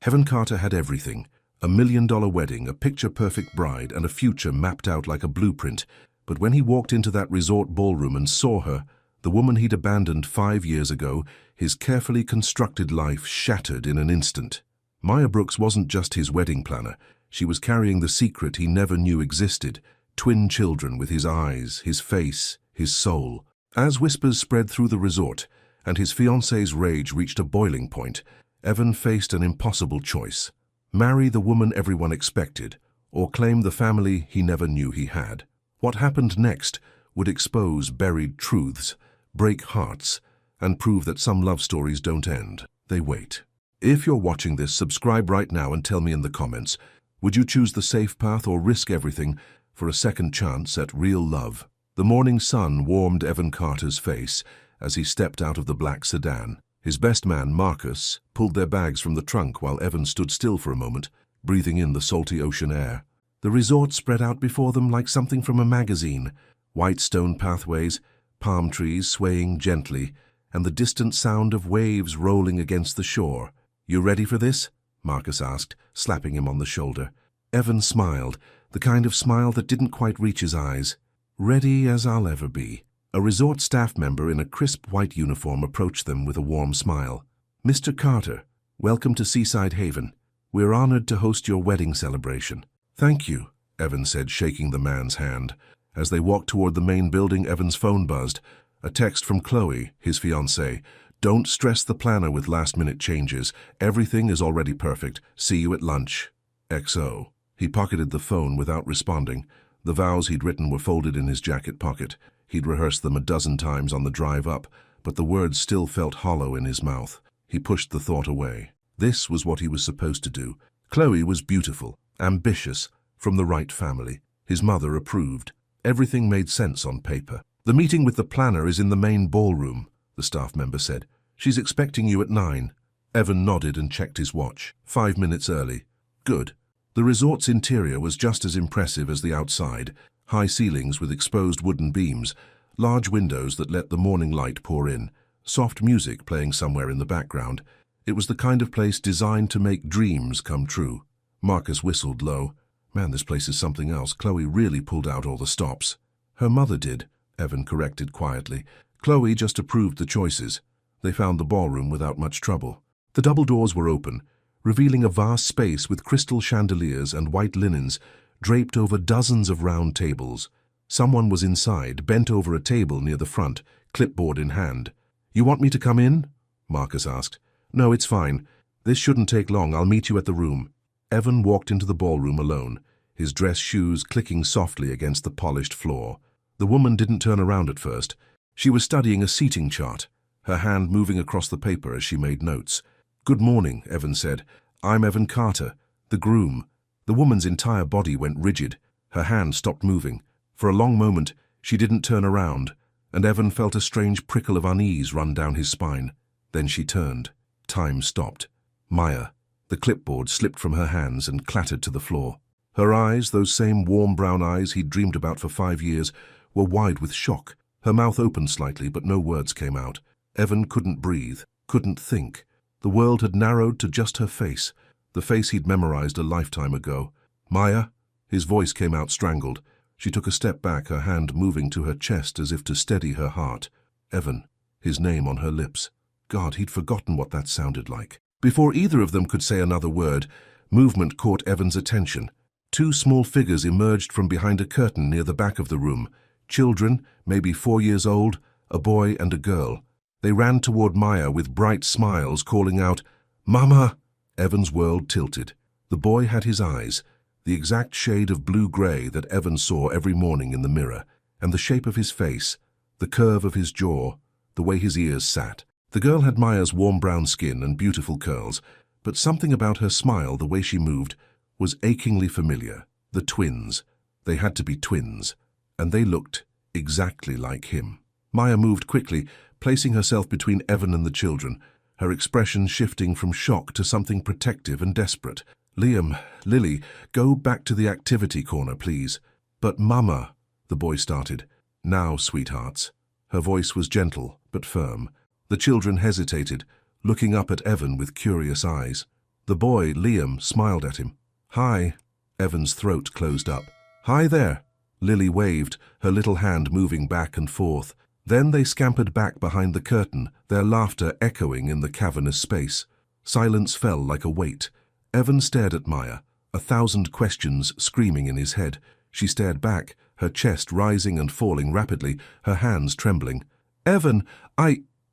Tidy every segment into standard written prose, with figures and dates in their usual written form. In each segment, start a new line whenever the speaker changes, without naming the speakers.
Evan Carter had everything: a $1 million wedding, a picture-perfect bride, and a future mapped out like a blueprint. But when he walked into that resort ballroom and saw her, the woman he'd abandoned 5 years ago, his carefully constructed life shattered in an instant. Maya Brooks wasn't just his wedding planner. She was carrying the secret he never knew existed: twin children with his eyes, his face, his soul. As whispers spread through the resort, and his fiancée's rage reached a boiling point, Evan faced an impossible choice: marry the woman everyone expected, or claim the family he never knew he had. What happened next would expose buried truths, break hearts, and prove that some love stories don't end, they wait. If you're watching this, subscribe right now and tell me in the comments, would you choose the safe path or risk everything for a second chance at real love? The morning sun warmed Evan Carter's face as he stepped out of the black sedan. His best man, Marcus, pulled their bags from the trunk while Evan stood still for a moment, breathing in the salty ocean air. The resort spread out before them like something from a magazine: white stone pathways, palm trees swaying gently, and the distant sound of waves rolling against the shore. "You ready for this?" Marcus asked, slapping him on the shoulder. Evan smiled, the kind of smile that didn't quite reach his eyes. "Ready as I'll ever be." A resort staff member in a crisp white uniform approached them with a warm smile. "Mr. Carter, welcome to Seaside Haven. We're honored to host your wedding celebration." "Thank you," Evan said, shaking the man's hand. As they walked toward the main building, Evan's phone buzzed. A text from Chloe, his fiancée. "Don't stress the planner with last-minute changes. Everything is already perfect. See you at lunch. XO." He pocketed the phone without responding. The vows he'd written were folded in his jacket pocket. He'd rehearsed them a dozen times on the drive up, but the words still felt hollow in his mouth. He pushed the thought away. This was what he was supposed to do. Chloe was beautiful, ambitious, from the right family. His mother approved. Everything made sense on paper. "The meeting with the planner is in the main ballroom," the staff member said. "She's expecting you at 9. Evan nodded and checked his watch. 5 minutes early. Good. The resort's interior was just as impressive as the outside. High ceilings with exposed wooden beams, large windows that let the morning light pour in, soft music playing somewhere in the background. It was the kind of place designed to make dreams come true. Marcus whistled low. "Man, this place is something else. Chloe really pulled out all the stops." "Her mother did," Evan corrected quietly. "Chloe just approved the choices." They found the ballroom without much trouble. The double doors were open, revealing a vast space with crystal chandeliers and white linens draped over dozens of round tables. Someone was inside, bent over a table near the front, clipboard in hand. "You want me to come in?" Marcus asked. "No, it's fine. This shouldn't take long. I'll meet you at the room." Evan walked into the ballroom alone, his dress shoes clicking softly against the polished floor. The woman didn't turn around at first. She was studying a seating chart, her hand moving across the paper as she made notes. "Good morning," Evan said. "I'm Evan Carter, the groom." The woman's entire body went rigid. Her hand stopped moving. For a long moment, she didn't turn around, and Evan felt a strange prickle of unease run down his spine. Then she turned. Time stopped. Maya. The clipboard slipped from her hands and clattered to the floor. Her eyes, those same warm brown eyes he'd dreamed about for 5 years, were wide with shock. Her mouth opened slightly, but no words came out. Evan couldn't breathe, couldn't think. The world had narrowed to just her face, the face he'd memorized a lifetime ago. "Maya?" His voice came out strangled. She took a step back, her hand moving to her chest as if to steady her heart. "Evan," his name on her lips. God, he'd forgotten what that sounded like. Before either of them could say another word, movement caught Evan's attention. 2 small figures emerged from behind a curtain near the back of the room. Children, maybe 4 years old, a boy and a girl. They ran toward Maya with bright smiles, calling out, "Mama!" Evan's world tilted. The boy had his eyes, the exact shade of blue-gray that Evan saw every morning in the mirror, and the shape of his face, the curve of his jaw, the way his ears sat. The girl had Maya's warm brown skin and beautiful curls, but something about her smile, the way she moved, was achingly familiar. The twins. They had to be twins, and they looked exactly like him. Maya moved quickly, placing herself between Evan and the children, her expression shifting from shock to something protective and desperate. "Liam, Lily, go back to the activity corner, please." "But Mama," the boy started. "Now, sweethearts." Her voice was gentle but firm. The children hesitated, looking up at Evan with curious eyes. The boy, Liam, smiled at him. "Hi." Evan's throat closed up. "Hi there." Lily waved, her little hand moving back and forth. Then they scampered back behind the curtain, their laughter echoing in the cavernous space. Silence fell like a weight. Evan stared at Maya, 1,000 questions screaming in his head. She stared back, her chest rising and falling rapidly, her hands trembling. "Evan,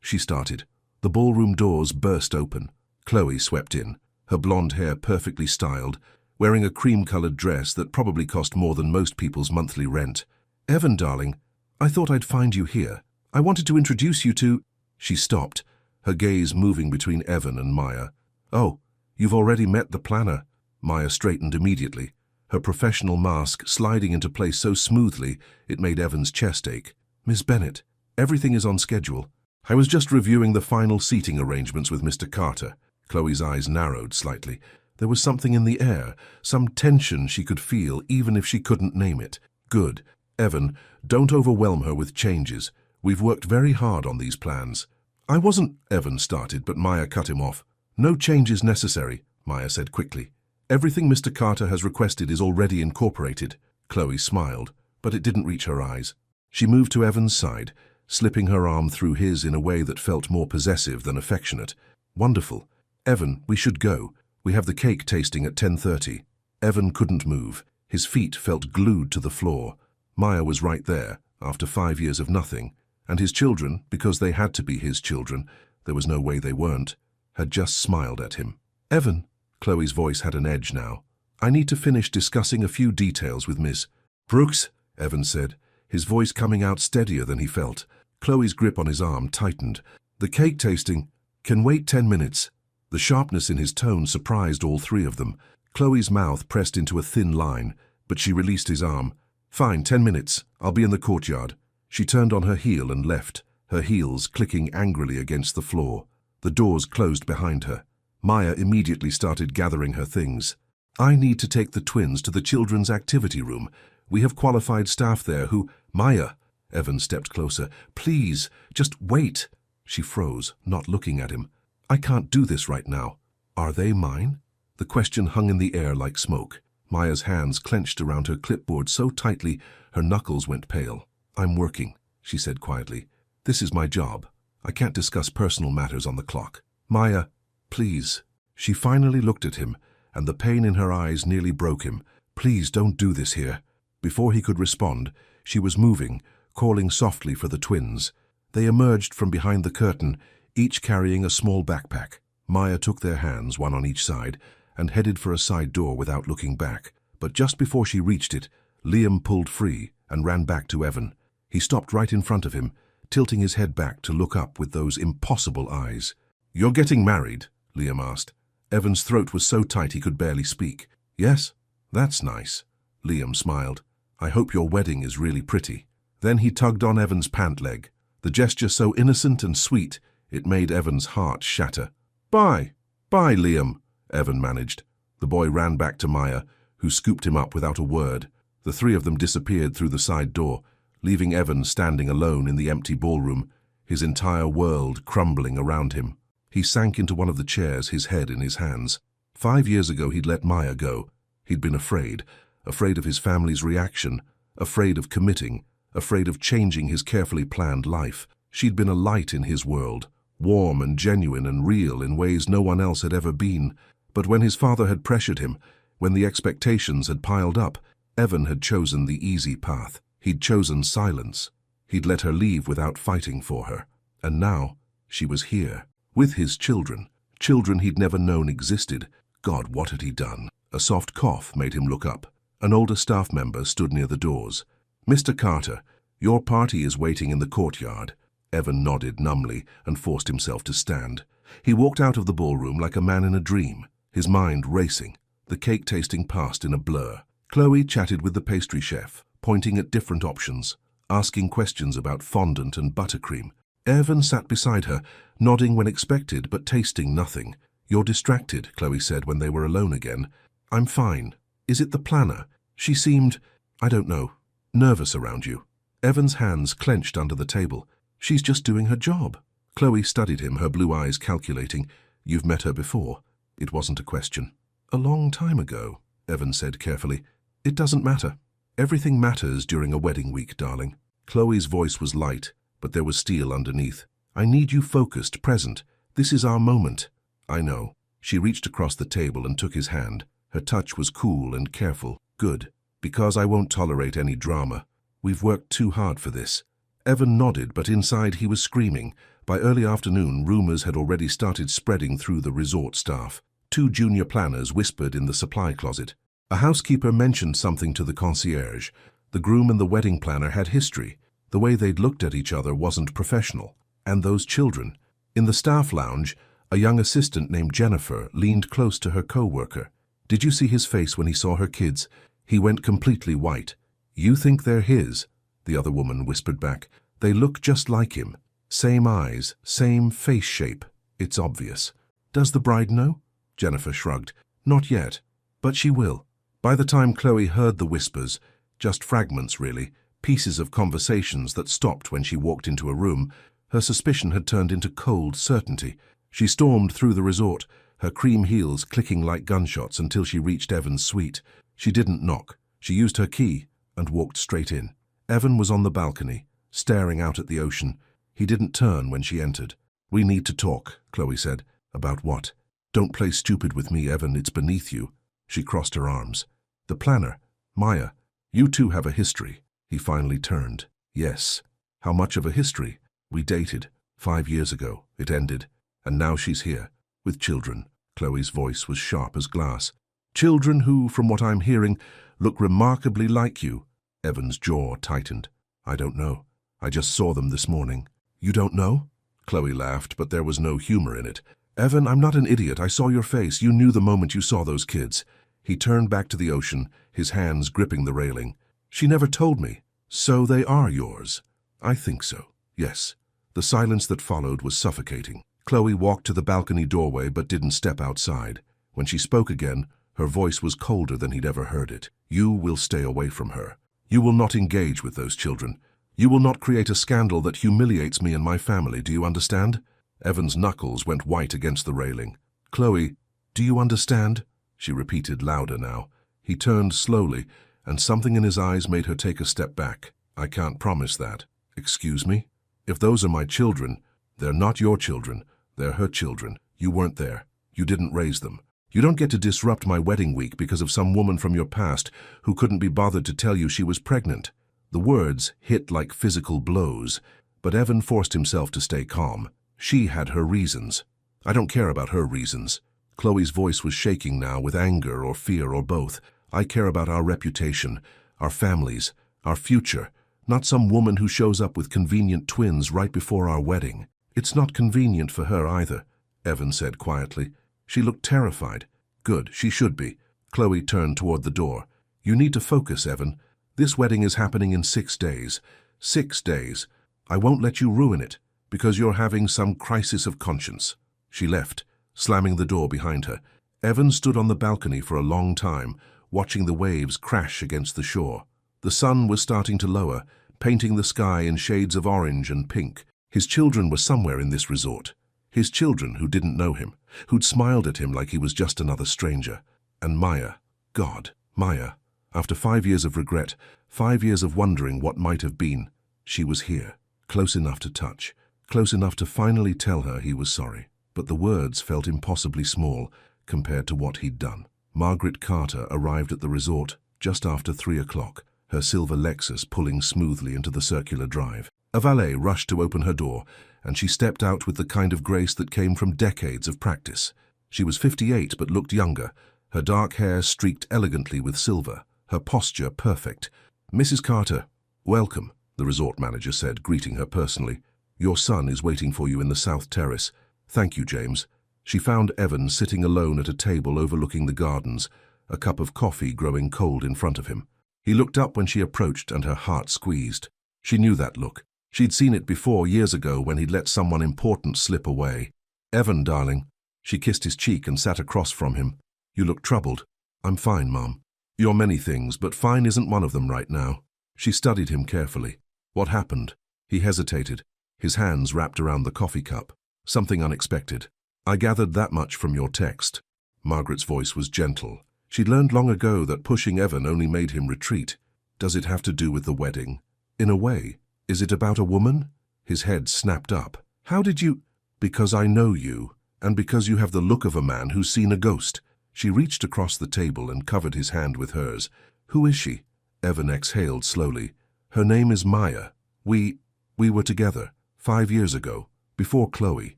she started. The ballroom doors burst open. Chloe swept in, her blonde hair perfectly styled, wearing a cream-colored dress that probably cost more than most people's monthly rent. "Evan, darling, I thought I'd find you here. I wanted to introduce you to—" She stopped, her gaze moving between Evan and Maya. "Oh, you've already met the planner." Maya straightened immediately, her professional mask sliding into place so smoothly it made Evan's chest ache. "Miss Bennett, everything is on schedule. I was just reviewing the final seating arrangements with Mr. Carter." Chloe's eyes narrowed slightly. There was something in the air, some tension she could feel even if she couldn't name it. "Good. Evan, don't overwhelm her with changes. We've worked very hard on these plans." "I wasn't—" Evan started, but Maya cut him off. "No changes necessary," Maya said quickly. "Everything Mr. Carter has requested is already incorporated." Chloe smiled, but it didn't reach her eyes. She moved to Evan's side, slipping her arm through his in a way that felt more possessive than affectionate. "Wonderful. Evan, we should go. We have the cake tasting at 10:30. Evan couldn't move. His feet felt glued to the floor. Maya was right there, after 5 years of nothing, and his children, because they had to be his children, there was no way they weren't, had just smiled at him. "Evan," Chloe's voice had an edge now, "I need to finish discussing a few details with Miss Brooks," Evan said, his voice coming out steadier than he felt. Chloe's grip on his arm tightened. "The cake tasting can wait 10 minutes. The sharpness in his tone surprised all three of them. Chloe's mouth pressed into a thin line, but she released his arm. "Fine, 10 minutes. I'll be in the courtyard." She turned on her heel and left, her heels clicking angrily against the floor. The doors closed behind her. Maya immediately started gathering her things. "I need to take the twins to the children's activity room. We have qualified staff there who—" "Maya!" Evan stepped closer. "Please, just wait." She froze, not looking at him. "I can't do this right now." "Are they mine?" The question hung in the air like smoke. Maya's hands clenched around her clipboard so tightly her knuckles went pale. "I'm working," she said quietly. "This is my job. I can't discuss personal matters on the clock." "Maya, please." She finally looked at him, and the pain in her eyes nearly broke him. "Please don't do this here." Before he could respond, she was moving, calling softly for the twins. They emerged from behind the curtain, each carrying a small backpack. Maya took their hands, one on each side, and headed for a side door without looking back. But just before she reached it, Liam pulled free and ran back to Evan. He stopped right in front of him, tilting his head back to look up with those impossible eyes. "You're getting married?" Liam asked. Evan's throat was so tight he could barely speak. "Yes, that's nice." Liam smiled. "I hope your wedding is really pretty." Then he tugged on Evan's pant leg, the gesture so innocent and sweet it made Evan's heart shatter. Bye, Liam," Evan managed. The boy ran back to Maya, who scooped him up without a word. The three of them disappeared through the side door, leaving Evan standing alone in the empty ballroom, his entire world crumbling around him. He sank into one of the chairs, his head in his hands. 5 years ago he'd let Maya go. He'd been afraid of his family's reaction, afraid of committing, afraid of changing his carefully planned life. She'd been a light in his world, warm and genuine and real in ways no one else had ever been. But when his father had pressured him, when the expectations had piled up, Evan had chosen the easy path. He'd chosen silence. He'd let her leave without fighting for her. And now she was here, with his children, children he'd never known existed. God, what had he done? A soft cough made him look up. An older staff member stood near the doors. "Mr. Carter, your party is waiting in the courtyard." Evan nodded numbly and forced himself to stand. He walked out of the ballroom like a man in a dream, his mind racing. The cake tasting passed in a blur. Chloe chatted with the pastry chef, pointing at different options, asking questions about fondant and buttercream. Evan sat beside her, nodding when expected but tasting nothing. "You're distracted," Chloe said when they were alone again. "I'm fine. Is it the planner? She seemed, I don't know, nervous around you." Evan's hands clenched under the table. "She's just doing her job." Chloe studied him, her blue eyes calculating. "You've met her before?" It wasn't a question. A long time ago, Evan said carefully. It doesn't matter. Everything matters during a wedding week, darling. Chloe's voice was light, but there was steel underneath. I need you focused, present. This is our moment. I know. She reached across the table and took his hand. Her touch was cool and careful. Good. Because I won't tolerate any drama. We've worked too hard for this. Evan nodded, but inside he was screaming. By early afternoon, rumors had already started spreading through the resort staff. 2 junior planners whispered in the supply closet. A housekeeper mentioned something to the concierge. The groom and the wedding planner had history. The way they'd looked at each other wasn't professional. And those children. In the staff lounge, a young assistant named Jennifer leaned close to her co-worker. Did you see his face when he saw her kids? He went completely white. You think they're his? The other woman whispered back. They look just like him. Same eyes, same face shape. It's obvious. Does the bride know? Jennifer shrugged. Not yet, but she will. By the time Chloe heard the whispers, just fragments really, pieces of conversations that stopped when she walked into a room, her suspicion had turned into cold certainty. She stormed through the resort, her cream heels clicking like gunshots until she reached Evan's suite. She didn't knock. She used her key and walked straight in. Evan was on the balcony, staring out at the ocean. He didn't turn when she entered. We need to talk, Chloe said. About what? Don't play stupid with me, Evan. It's beneath you. She crossed her arms. The planner, Maya, you two have a history. He finally turned. Yes. How much of a history? We dated. 5 years ago. It ended. And now she's here. With children. Chloe's voice was sharp as glass. Children who, from what I'm hearing, look remarkably like you. Evan's jaw tightened. I don't know. I just saw them this morning. You don't know? Chloe laughed, but there was no humor in it. Evan, I'm not an idiot. I saw your face. You knew the moment you saw those kids. He turned back to the ocean, his hands gripping the railing. She never told me. So they are yours? I think so, yes. The silence that followed was suffocating. Chloe walked to the balcony doorway but didn't step outside. When she spoke again, her voice was colder than he'd ever heard it. You will stay away from her. You will not engage with those children. You will not create a scandal that humiliates me and my family, do you understand? Evan's knuckles went white against the railing. Chloe, do you understand? She repeated louder now. He turned slowly, and something in his eyes made her take a step back. I can't promise that. Excuse me? If those are my children, they're not your children. They're her children. You weren't there. You didn't raise them. You don't get to disrupt my wedding week because of some woman from your past who couldn't be bothered to tell you she was pregnant. The words hit like physical blows, but Evan forced himself to stay calm. She had her reasons. I don't care about her reasons. Chloe's voice was shaking now with anger or fear or both. I care about our reputation, our families, our future, not some woman who shows up with convenient twins right before our wedding. It's not convenient for her either, Evan said quietly. She looked terrified. Good, she should be. Chloe turned toward the door. You need to focus, Evan. This wedding is happening in 6 days. 6 days. I won't let you ruin it, because you're having some crisis of conscience. She left, slamming the door behind her. Evan stood on the balcony for a long time, watching the waves crash against the shore. The sun was starting to lower, painting the sky in shades of orange and pink. His children were somewhere in this resort. His children who didn't know him, who'd smiled at him like he was just another stranger. And Maya. God, Maya. After 5 years of regret, 5 years of wondering what might have been, she was here, close enough to touch, close enough to finally tell her he was sorry. But the words felt impossibly small compared to what he'd done. Margaret Carter arrived at the resort just after 3 o'clock, her silver Lexus pulling smoothly into the circular drive. A valet rushed to open her door, and she stepped out with the kind of grace that came from decades of practice. She was 58 but looked younger, her dark hair streaked elegantly with silver, her posture perfect. Mrs. Carter, welcome, the resort manager said, greeting her personally. Your son is waiting for you in the South Terrace. Thank you, James. She found Evan sitting alone at a table overlooking the gardens, a cup of coffee growing cold in front of him. He looked up when she approached and her heart squeezed. She knew that look. She'd seen it before years ago when he'd let someone important slip away. Evan, darling. She kissed his cheek and sat across from him. You look troubled. I'm fine, Mom. You're many things, but fine isn't one of them right now. She studied him carefully. What happened? He hesitated, his hands wrapped around the coffee cup. Something unexpected. I gathered that much from your text. Margaret's voice was gentle. She'd learned long ago that pushing Evan only made him retreat. Does it have to do with the wedding? In a way. Is it about a woman? His head snapped up. How did you? Because I know you, and because you have the look of a man who's seen a ghost. She reached across the table and covered his hand with hers. Who is she? Evan exhaled slowly. Her name is Maya. We were together 5 years ago, before Chloe.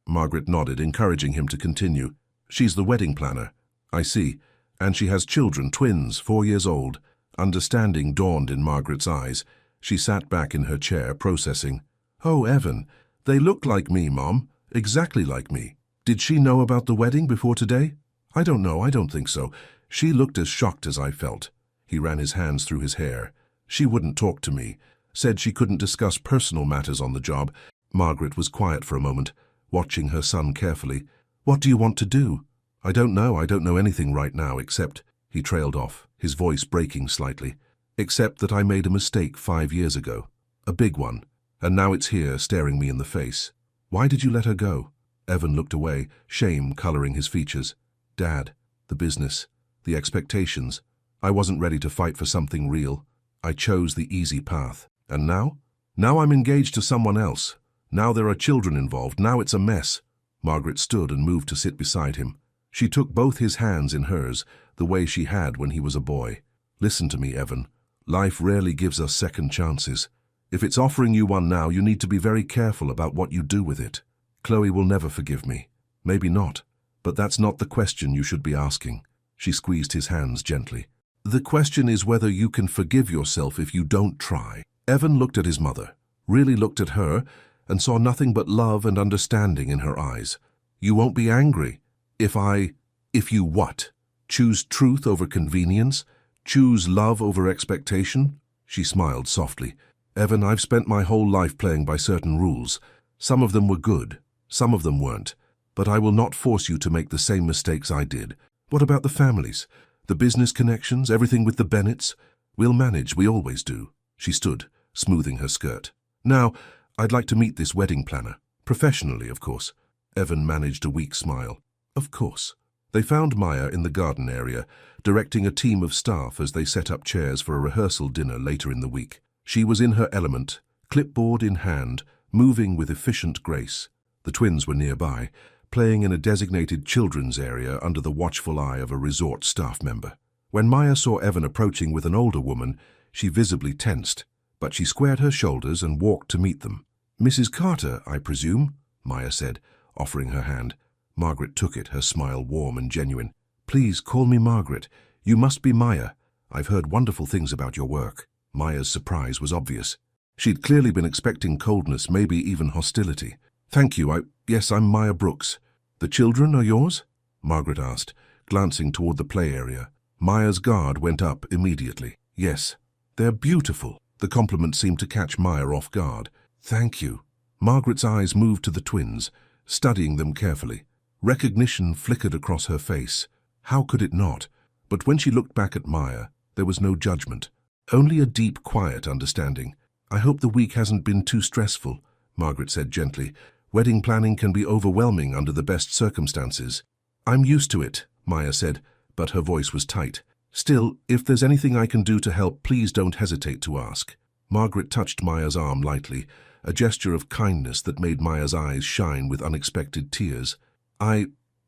Margaret nodded, encouraging him to continue. She's the wedding planner. I see. And she has children, twins, 4 years old. Understanding dawned in Margaret's eyes. She sat back in her chair, processing. Oh, Evan, they look like me, Mom. Exactly like me. Did she know about the wedding before today? I don't know, I don't think so. She looked as shocked as I felt. He ran his hands through his hair. She wouldn't talk to me. Said she couldn't discuss personal matters on the job. Margaret was quiet for a moment, watching her son carefully. What do you want to do? I don't know anything right now except, he trailed off, his voice breaking slightly, except that I made a mistake 5 years ago. A big one. And now it's here, staring me in the face. Why did you let her go? Evan looked away, shame coloring his features. Dad, the business, the expectations. I wasn't ready to fight for something real. I chose the easy path. And now? Now I'm engaged to someone else. Now there are children involved. Now it's a mess. Margaret stood and moved to sit beside him. She took both his hands in hers, the way she had when he was a boy. Listen to me, Evan. Life rarely gives us second chances. If it's offering you one now, you need to be very careful about what you do with it. Chloe will never forgive me. Maybe not. But that's not the question you should be asking. She squeezed his hands gently. The question is whether you can forgive yourself if you don't try. Evan looked at his mother, really looked at her, and saw nothing but love and understanding in her eyes. You won't be angry if you what? Choose truth over convenience? Choose love over expectation? She smiled softly. Evan, I've spent my whole life playing by certain rules. Some of them were good, some of them weren't. But I will not force you to make the same mistakes I did. What about the families? The business connections, everything with the Bennetts? We'll manage, we always do. She stood, smoothing her skirt. Now, I'd like to meet this wedding planner. Professionally, of course. Evan managed a weak smile. Of course. They found Maya in the garden area, directing a team of staff as they set up chairs for a rehearsal dinner later in the week. She was in her element, clipboard in hand, moving with efficient grace. The twins were nearby, playing in a designated children's area under the watchful eye of a resort staff member. When Maya saw Evan approaching with an older woman, she visibly tensed, but she squared her shoulders and walked to meet them. Mrs. Carter, I presume, Maya said, offering her hand. Margaret took it, her smile warm and genuine. Please call me Margaret. You must be Maya. I've heard wonderful things about your work. Maya's surprise was obvious. She'd clearly been expecting coldness, maybe even hostility. Thank you, yes, I'm Maya Brooks. The children are yours? Margaret asked, glancing toward the play area. Maya's guard went up immediately. Yes, they're beautiful. The compliment seemed to catch Maya off guard. Thank you. Margaret's eyes moved to the twins, studying them carefully. Recognition flickered across her face. How could it not? But when she looked back at Maya, there was no judgment. Only a deep, quiet understanding. I hope the week hasn't been too stressful, Margaret said gently. Wedding planning can be overwhelming under the best circumstances. I'm used to it, Maya said, but her voice was tight. Still, if there's anything I can do to help, please don't hesitate to ask. Margaret touched Maya's arm lightly, a gesture of kindness that made Maya's eyes shine with unexpected tears.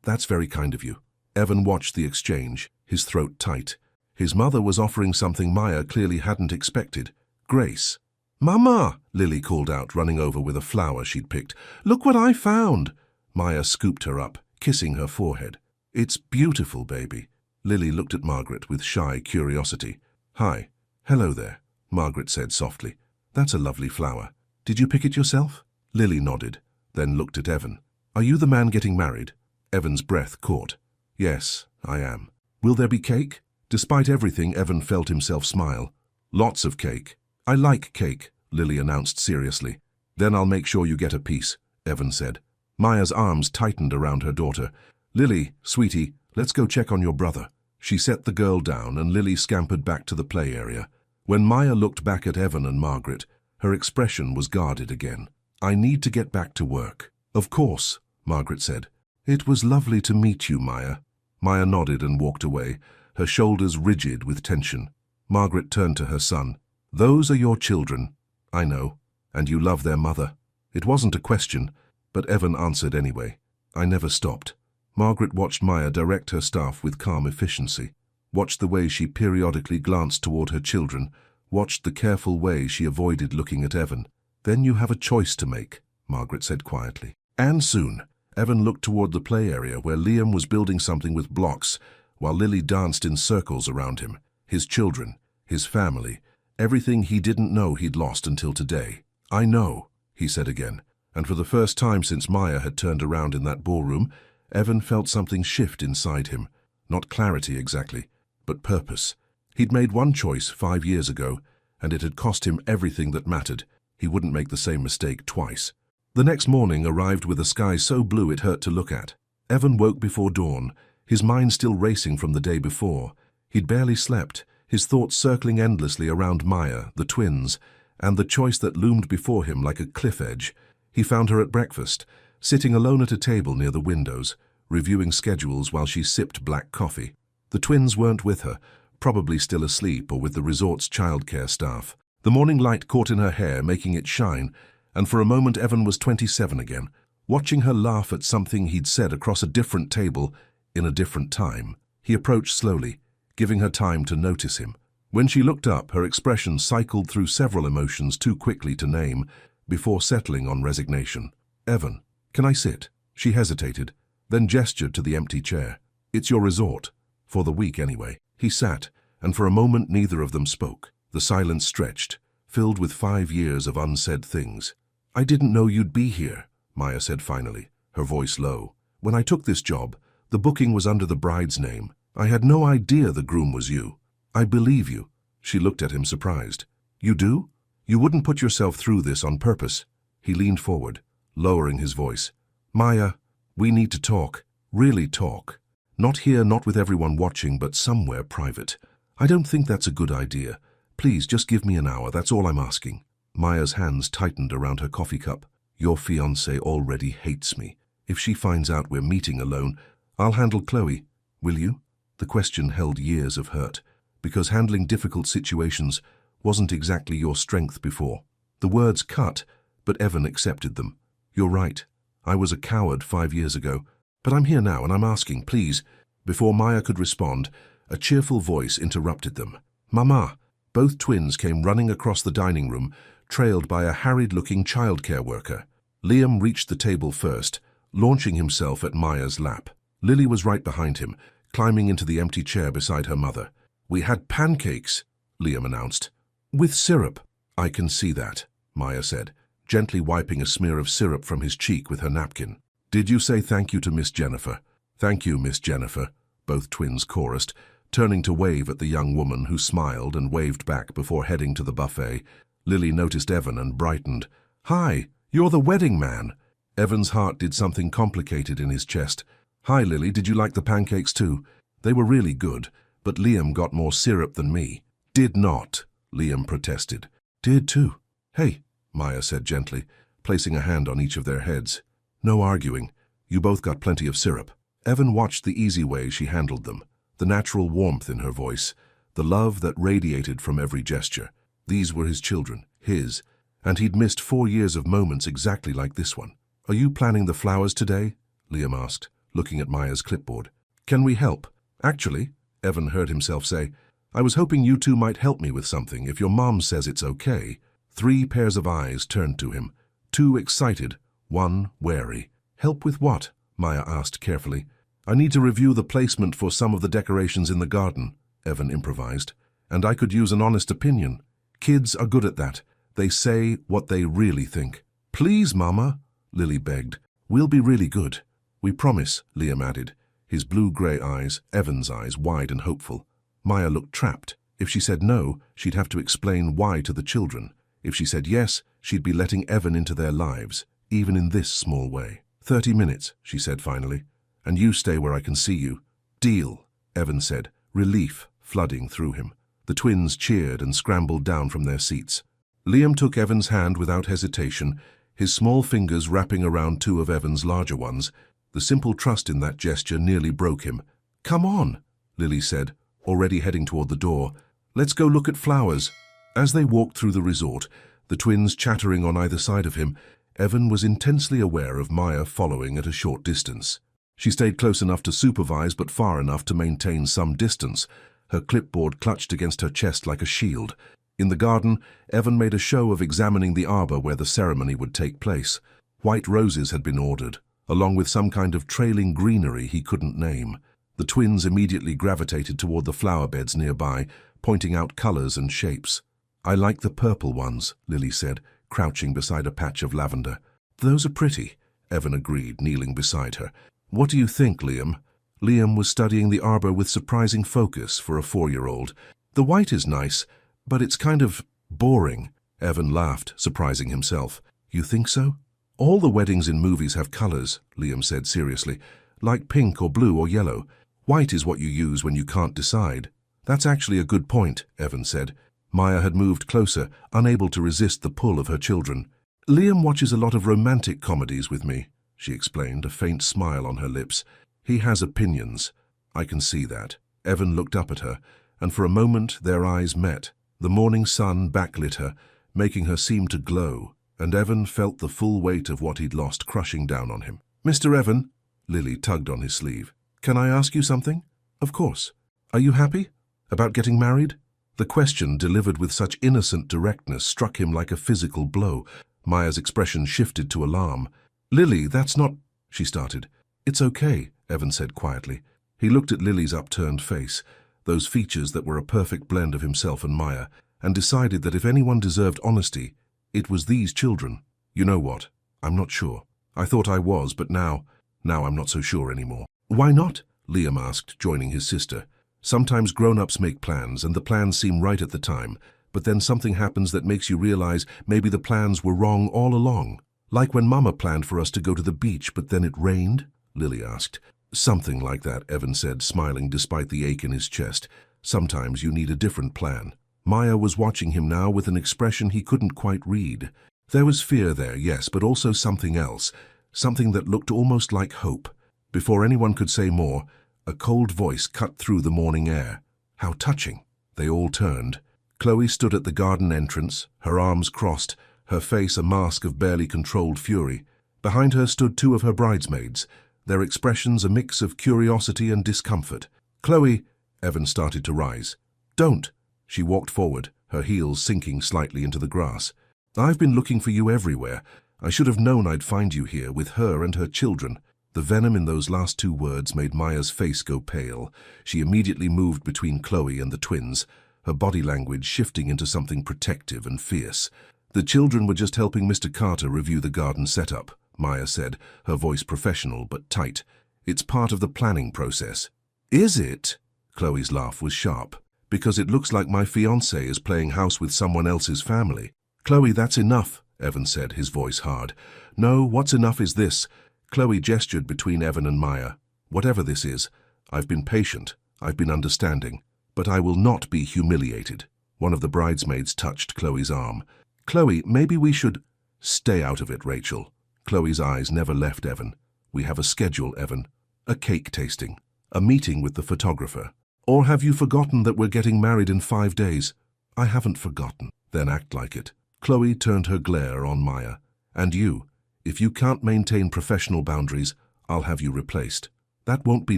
That's very kind of you. Evan watched the exchange, his throat tight. His mother was offering something Maya clearly hadn't expected. Grace. Mama, Lily called out, running over with a flower she'd picked. Look what I found. Maya scooped her up, kissing her forehead. It's beautiful, baby. Lily looked at Margaret with shy curiosity. Hi. Hello there, Margaret said softly. That's a lovely flower. Did you pick it yourself? Lily nodded, then looked at Evan. Are you the man getting married? Evan's breath caught. Yes, I am. Will there be cake? Despite everything, Evan felt himself smile. Lots of cake. I like cake, Lily announced seriously. Then I'll make sure you get a piece, Evan said. Maya's arms tightened around her daughter. Lily, sweetie, let's go check on your brother. She set the girl down and Lily scampered back to the play area. When Maya looked back at Evan and Margaret, her expression was guarded again. I need to get back to work. Of course, Margaret said. It was lovely to meet you, Maya. Maya nodded and walked away, her shoulders rigid with tension. Margaret turned to her son. "Those are your children, I know, and you love their mother." It wasn't a question, but Evan answered anyway. "I never stopped." Margaret watched Maya direct her staff with calm efficiency, watched the way she periodically glanced toward her children, watched the careful way she avoided looking at Evan. "Then you have a choice to make," Margaret said quietly. And soon, Evan looked toward the play area where Liam was building something with blocks, while Lily danced in circles around him. His children, his family, everything he didn't know he'd lost until today. "I know," he said again, and for the first time since Maya had turned around in that ballroom, Evan felt something shift inside him. Not clarity exactly, but purpose. He'd made one choice 5 years ago, and it had cost him everything that mattered. He wouldn't make the same mistake twice. The next morning arrived with a sky so blue it hurt to look at. Evan woke before dawn, his mind still racing from the day before. He'd barely slept, his thoughts circling endlessly around Maya, the twins, and the choice that loomed before him like a cliff edge. He found her at breakfast, sitting alone at a table near the windows, reviewing schedules while she sipped black coffee. The twins weren't with her, probably still asleep or with the resort's childcare staff. The morning light caught in her hair, making it shine, and for a moment Evan was 27 again, watching her laugh at something he'd said across a different table in a different time. He approached slowly, giving her time to notice him. When she looked up, her expression cycled through several emotions too quickly to name, before settling on resignation. "Evan, can I sit?" She hesitated, then gestured to the empty chair. "It's your resort. For the week, anyway." He sat, and for a moment neither of them spoke. The silence stretched, filled with 5 years of unsaid things. "I didn't know you'd be here," Maya said finally, her voice low. "When I took this job, the booking was under the bride's name. I had no idea the groom was you." "I believe you." She looked at him surprised. "You do? You wouldn't put yourself through this on purpose?" He leaned forward, lowering his voice. "Maya, we need to talk. Really talk. Not here, not with everyone watching, but somewhere private. I don't think that's a good idea. Please, just give me an hour, that's all I'm asking." Maya's hands tightened around her coffee cup. "Your fiancé already hates me. If she finds out we're meeting alone, I'll handle Chloe. Will you?" The question held years of hurt, because handling difficult situations wasn't exactly your strength before. The words cut, but Evan accepted them. "You're right. I was a coward 5 years ago. But I'm here now and I'm asking, please." Before Maya could respond, a cheerful voice interrupted them. "Mama!" Both twins came running across the dining room, trailed by a harried-looking childcare worker. Liam reached the table first, launching himself at Maya's lap. Lily was right behind him, climbing into the empty chair beside her mother. "We had pancakes," Liam announced. "With syrup." "I can see that," Maya said, gently wiping a smear of syrup from his cheek with her napkin. "Did you say thank you to Miss Jennifer?" "Thank you, Miss Jennifer," both twins chorused, turning to wave at the young woman who smiled and waved back before heading to the buffet. Lily noticed Evan and brightened. "Hi, you're the wedding man." Evan's heart did something complicated in his chest. "Hi, Lily, did you like the pancakes too? They were really good, but Liam got more syrup than me." "Did not," Liam protested. "Did too." "Hey," Maya said gently, placing a hand on each of their heads. "No arguing. You both got plenty of syrup." Evan watched the easy way she handled them, the natural warmth in her voice, the love that radiated from every gesture. These were his children, his, and he'd missed 4 years of moments exactly like this one. "Are you planning the flowers today?" Liam asked, looking at Maya's clipboard. "Can we help?" "Actually," Evan heard himself say, "I was hoping you two might help me with something if your mom says it's okay." 3 pairs of eyes turned to him, 2 excited, 1 wary. "Help with what?" Maya asked carefully. "I need to review the placement for some of the decorations in the garden," Evan improvised, "and I could use an honest opinion. Kids are good at that. They say what they really think." "Please, Mama," Lily begged. "We'll be really good." "We promise," Liam added, his blue-gray eyes, Evan's eyes, wide and hopeful. Maya looked trapped. If she said no, she'd have to explain why to the children. If she said yes, she'd be letting Evan into their lives, even in this small way. 30 minutes, she said finally, "and you stay where I can see you." "Deal," Evan said, relief flooding through him. The twins cheered and scrambled down from their seats. Liam took Evan's hand without hesitation, his small fingers wrapping around 2 of Evan's larger ones. The simple trust in that gesture nearly broke him. Come on, Lily said, already heading toward the door. Let's go look at flowers. As they walked through the resort, the twins chattering on either side of him, Evan was intensely aware of Maya following at a short distance. She stayed close enough to supervise but far enough to maintain some distance, her clipboard clutched against her chest like a shield. In the garden, Evan made a show of examining the arbor where the ceremony would take place. White roses had been ordered, along with some kind of trailing greenery he couldn't name. The twins immediately gravitated toward the flower beds nearby, pointing out colors and shapes. I like the purple ones, Lily said, crouching beside a patch of lavender. Those are pretty, Evan agreed, kneeling beside her. What do you think, Liam? Liam was studying the arbor with surprising focus for a 4-year-old. The white is nice, but it's kind of boring. Evan laughed, surprising himself. You think so? All the weddings in movies have colors, Liam said seriously, like pink or blue or yellow. White is what you use when you can't decide. That's actually a good point, Evan said. Maya had moved closer, unable to resist the pull of her children. Liam watches a lot of romantic comedies with me, she explained, a faint smile on her lips. He has opinions. I can see that. Evan looked up at her, and for a moment their eyes met. The morning sun backlit her, making her seem to glow, and Evan felt the full weight of what he'd lost crushing down on him. Mr. Evan, Lily tugged on his sleeve. Can I ask you something? Of course. Are you happy? About getting married? The question, delivered with such innocent directness, struck him like a physical blow. Maya's expression shifted to alarm. Lily, that's not... she started. It's okay, Evan said quietly. He looked at Lily's upturned face, those features that were a perfect blend of himself and Maya, and decided that if anyone deserved honesty, it was these children. You know what? I'm not sure. I thought I was, but now I'm not so sure anymore. Why not? Liam asked, joining his sister. Sometimes grown-ups make plans, and the plans seem right at the time, but then something happens that makes you realize maybe the plans were wrong all along. Like when Mama planned for us to go to the beach, but then it rained? Lily asked. Something like that, Evan said, smiling despite the ache in his chest. Sometimes you need a different plan. Maya was watching him now with an expression he couldn't quite read. There was fear there, yes, but also something else, something that looked almost like hope. Before anyone could say more, a cold voice cut through the morning air. How touching. They all turned. Chloe stood at the garden entrance, her arms crossed, her face a mask of barely controlled fury. Behind her stood 2 of her bridesmaids, their expressions a mix of curiosity and discomfort. Chloe, Evan started to rise. Don't. She walked forward, her heels sinking slightly into the grass. I've been looking for you everywhere. I should have known I'd find you here with her and her children. The venom in those last 2 words made Maya's face go pale. She immediately moved between Chloe and the twins, her body language shifting into something protective and fierce. The children were just helping Mr. Carter review the garden setup, Maya said, her voice professional but tight. It's part of the planning process. Is it? Chloe's laugh was sharp. Because it looks like my fiancé is playing house with someone else's family. Chloe, that's enough, Evan said, his voice hard. No, what's enough is this. Chloe gestured between Evan and Maya. Whatever this is, I've been patient, I've been understanding, but I will not be humiliated. One of the bridesmaids touched Chloe's arm. Chloe, maybe we should... Stay out of it, Rachel. Chloe's eyes never left Evan. We have a schedule, Evan. A cake tasting. A meeting with the photographer. Or have you forgotten that we're getting married in 5 days? I haven't forgotten. Then act like it. Chloe turned her glare on Maya. And you, if you can't maintain professional boundaries, I'll have you replaced. That won't be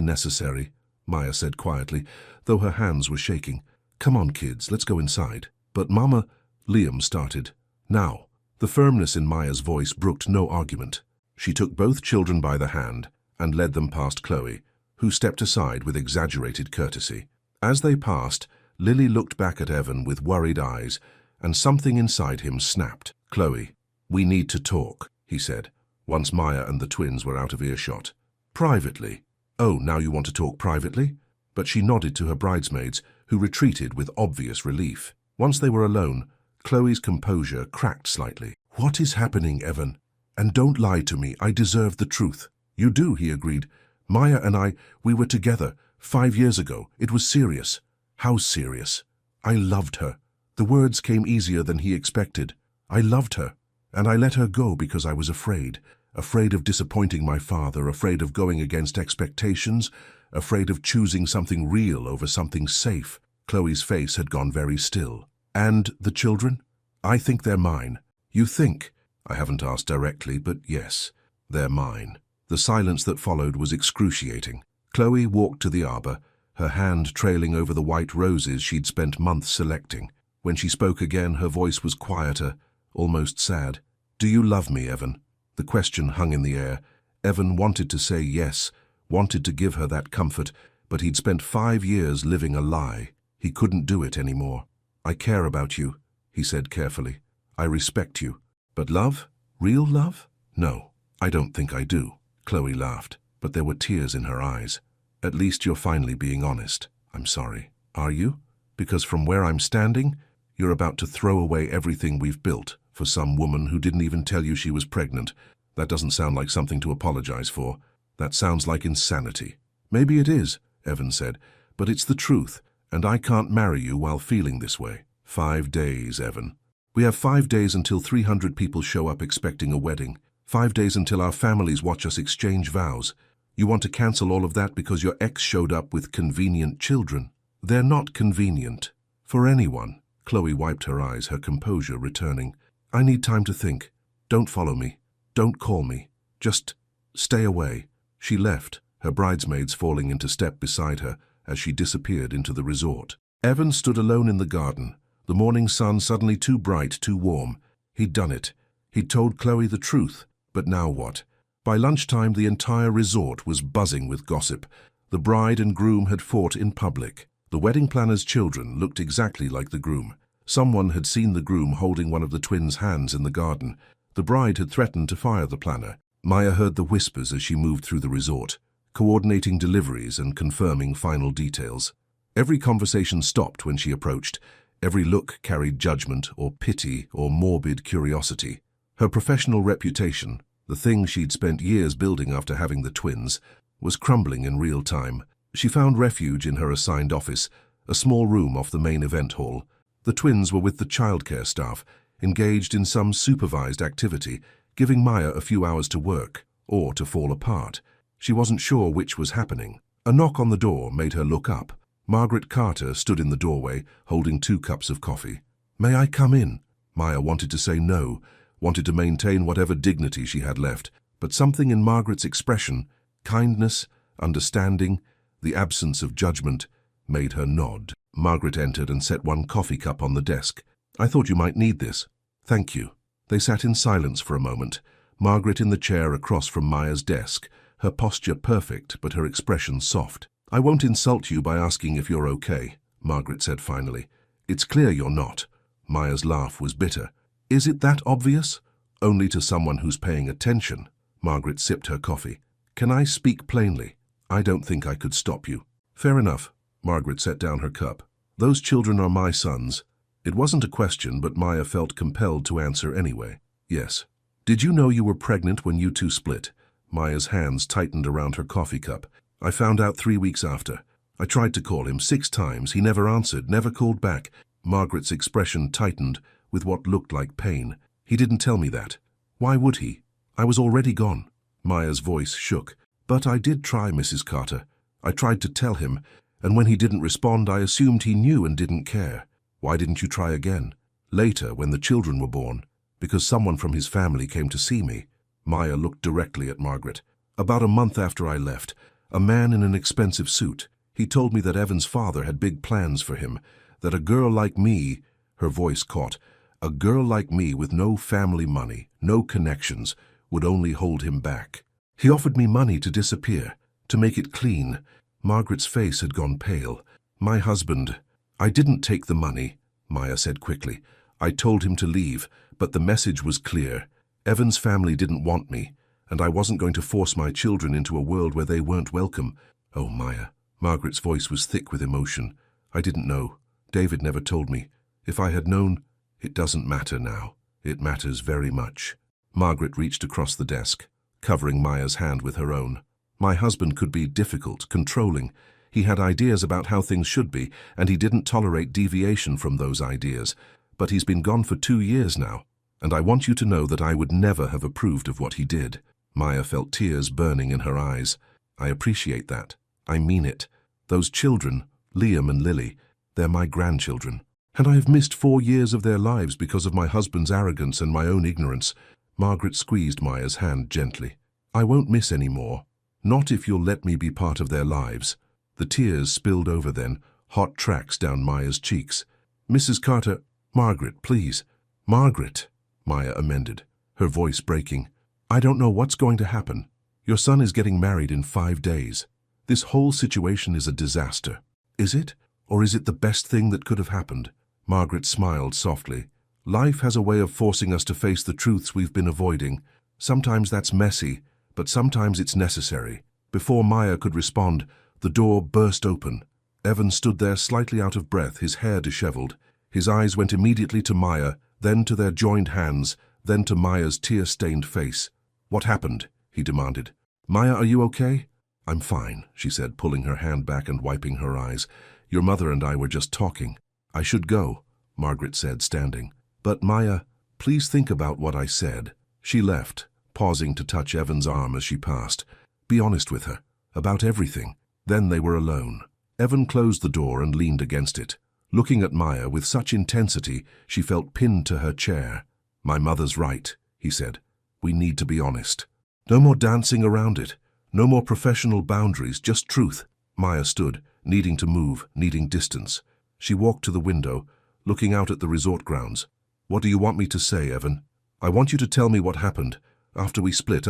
necessary, Maya said quietly, though her hands were shaking. Come on, kids, let's go inside. But Mama, Liam started. Now. The firmness in Maya's voice brooked no argument. She took both children by the hand and led them past Chloe, who stepped aside with exaggerated courtesy. As they passed, Lily looked back at Evan with worried eyes, and something inside him snapped. Chloe, we need to talk, he said, once Maya and the twins were out of earshot. Privately. Oh, now you want to talk privately? But she nodded to her bridesmaids, who retreated with obvious relief. Once they were alone, Chloe's composure cracked slightly. What is happening, Evan? And don't lie to me, I deserve the truth. You do, he agreed. Maya and I, we were together 5 years ago. It was serious. How serious? I loved her. The words came easier than he expected. I loved her, and I let her go because I was afraid. Afraid of disappointing my father, afraid of going against expectations, afraid of choosing something real over something safe. Chloe's face had gone very still. And the children? I think they're mine. You think? I haven't asked directly, but yes, they're mine. The silence that followed was excruciating. Chloe walked to the arbor, her hand trailing over the white roses she'd spent months selecting. When she spoke again, her voice was quieter, almost sad. Do you love me, Evan? The question hung in the air. Evan wanted to say yes, wanted to give her that comfort, but he'd spent 5 years living a lie. He couldn't do it anymore. I care about you, he said carefully. I respect you. But love? Real love? No, I don't think I do. Chloe laughed, but there were tears in her eyes. At least you're finally being honest. I'm sorry. Are you? Because from where I'm standing, you're about to throw away everything we've built for some woman who didn't even tell you she was pregnant. That doesn't sound like something to apologize for. That sounds like insanity. Maybe it is, Evan said, but it's the truth, and I can't marry you while feeling this way. 5 days, Evan. We have 5 days until 300 people show up expecting a wedding. 5 days until our families watch us exchange vows. You want to cancel all of that because your ex showed up with convenient children. They're not convenient. For anyone. Chloe wiped her eyes, her composure returning. I need time to think. Don't follow me. Don't call me. Just stay away. She left, her bridesmaids falling into step beside her as she disappeared into the resort. Evan stood alone in the garden, the morning sun suddenly too bright, too warm. He'd done it. He'd told Chloe the truth. But now what? By lunchtime, the entire resort was buzzing with gossip. The bride and groom had fought in public. The wedding planner's children looked exactly like the groom. Someone had seen the groom holding one of the twins' hands in the garden. The bride had threatened to fire the planner. Maya heard the whispers as she moved through the resort, coordinating deliveries and confirming final details. Every conversation stopped when she approached. Every look carried judgment or pity or morbid curiosity. Her professional reputation, the thing she'd spent years building after having the twins, was crumbling in real time. She found refuge in her assigned office, a small room off the main event hall. The twins were with the childcare staff, engaged in some supervised activity, giving Maya a few hours to work, or to fall apart. She wasn't sure which was happening. A knock on the door made her look up. Margaret Carter stood in the doorway, holding 2 cups of coffee. May I come in? Maya wanted to say no, wanted to maintain whatever dignity she had left, but something in Margaret's expression, kindness, understanding, the absence of judgment, made her nod. Margaret entered and set 1 coffee cup on the desk. I thought you might need this. Thank you. They sat in silence for a moment, Margaret in the chair across from Maya's desk, her posture perfect but her expression soft. I won't insult you by asking if you're okay, Margaret said finally. It's clear you're not. Maya's laugh was bitter. Is it that obvious? Only to someone who's paying attention. Margaret sipped her coffee. Can I speak plainly? I don't think I could stop you. Fair enough. Margaret set down her cup. Those children are my sons. It wasn't a question, but Maya felt compelled to answer anyway. Yes. Did you know you were pregnant when you two split? Maya's hands tightened around her coffee cup. I found out 3 weeks after. I tried to call him 6 times. He never answered, never called back. Margaret's expression tightened with what looked like pain. He didn't tell me that. Why would he? I was already gone. Maya's voice shook. But I did try, Mrs. Carter. I tried to tell him, and when he didn't respond, I assumed he knew and didn't care. Why didn't you try again? Later, when the children were born, because someone from his family came to see me. Maya looked directly at Margaret. About a month after I left, a man in an expensive suit. He told me that Evan's father had big plans for him, that a girl like me, her voice caught, a girl like me with no family money, no connections, would only hold him back. He offered me money to disappear, to make it clean. Margaret's face had gone pale. My husband... I didn't take the money, Maya said quickly. I told him to leave, but the message was clear. Evan's family didn't want me, and I wasn't going to force my children into a world where they weren't welcome. Oh, Maya. Margaret's voice was thick with emotion. I didn't know. David never told me. If I had known, it doesn't matter now. It matters very much. Margaret reached across the desk, covering Maya's hand with her own. My husband could be difficult, controlling. He had ideas about how things should be, and he didn't tolerate deviation from those ideas. But he's been gone for 2 years now, and I want you to know that I would never have approved of what he did. Maya felt tears burning in her eyes. I appreciate that. I mean it. Those children, Liam and Lily, they're my grandchildren. And I have missed 4 years of their lives because of my husband's arrogance and my own ignorance. Margaret squeezed Maya's hand gently. I won't miss any more. Not if you'll let me be part of their lives. The tears spilled over then, hot tracks down Maya's cheeks. Mrs. Carter, Margaret, please. Margaret, Maya amended, her voice breaking. I don't know what's going to happen. Your son is getting married in 5 days. This whole situation is a disaster. Is it? Or is it the best thing that could have happened? Margaret smiled softly. Life has a way of forcing us to face the truths we've been avoiding. Sometimes that's messy, but sometimes it's necessary. Before Maya could respond, the door burst open. Evan stood there slightly out of breath, his hair disheveled. His eyes went immediately to Maya, then to their joined hands, then to Maya's tear-stained face. What happened? He demanded. Maya, are you okay? I'm fine, she said, pulling her hand back and wiping her eyes. Your mother and I were just talking. I should go, Margaret said, standing. But Maya, please think about what I said. She left, pausing to touch Evan's arm as she passed. Be honest with her, about everything. Then they were alone. Evan closed the door and leaned against it. Looking at Maya with such intensity, she felt pinned to her chair. My mother's right, he said. We need to be honest. No more dancing around it. No more professional boundaries, just truth. Maya stood, needing to move, needing distance. She walked to the window, looking out at the resort grounds. What do you want me to say, Evan? I want you to tell me what happened. After we split,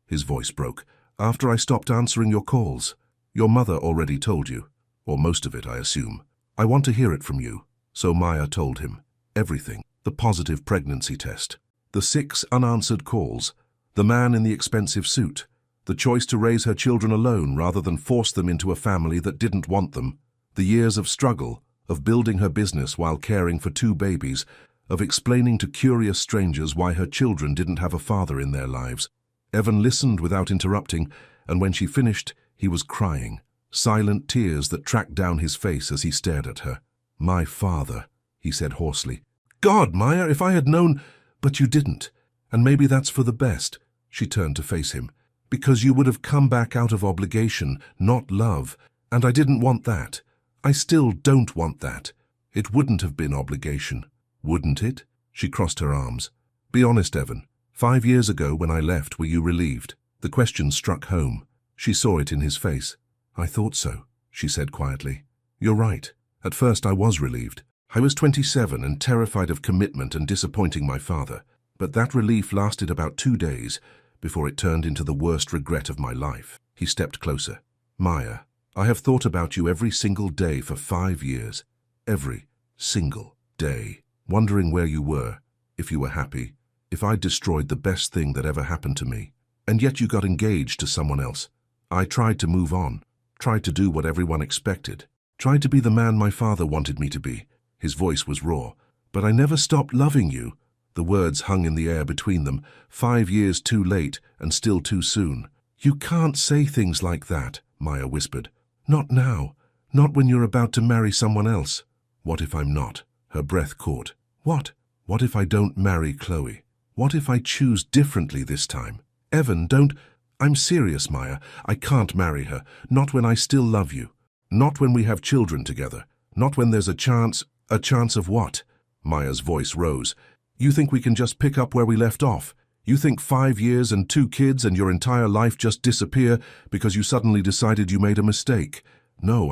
His voice broke. After I stopped answering your calls. Your mother already told you. Or most of it, I assume. I want to hear it from you. So Maya told him. Everything. The positive pregnancy test. The 6 unanswered calls. The man in the expensive suit. The choice to raise her children alone rather than force them into a family that didn't want them. The years of struggle, of building her business while caring for 2 babies, of explaining to curious strangers why her children didn't have a father in their lives. Evan listened without interrupting, and when she finished, he was crying. Silent tears that tracked down his face as he stared at her. My father, he said hoarsely. God, Maya, if I had known... But you didn't. And maybe that's for the best. She turned to face him. Because you would have come back out of obligation, not love. And I didn't want that. I still don't want that. It wouldn't have been obligation. Wouldn't it? She crossed her arms. Be honest, Evan. 5 years ago when I left, were you relieved? The question struck home. She saw it in his face. I thought so, she said quietly. You're right. At first I was relieved. I was 27 and terrified of commitment and disappointing my father. But that relief lasted about 2 days before it turned into the worst regret of my life. He stepped closer. Maya, I have thought about you every single day for 5 years. Every single day. Wondering where you were, if you were happy, if I'd destroyed the best thing that ever happened to me. And yet you got engaged to someone else. I tried to move on, tried to do what everyone expected, tried to be the man my father wanted me to be. His voice was raw. But I never stopped loving you. The words hung in the air between them. 5 years too late and still too soon. You can't say things like that, Maya whispered. Not now. Not when you're about to marry someone else. What if I'm not? Her breath caught. What? What if I don't marry Chloe? What if I choose differently this time? Evan, don't... I'm serious, Maya. I can't marry her. Not when I still love you. Not when we have children together. Not when there's a chance... A chance of what? Maya's voice rose. You think we can just pick up where we left off? You think 5 years and 2 kids and your entire life just disappear because you suddenly decided you made a mistake? No,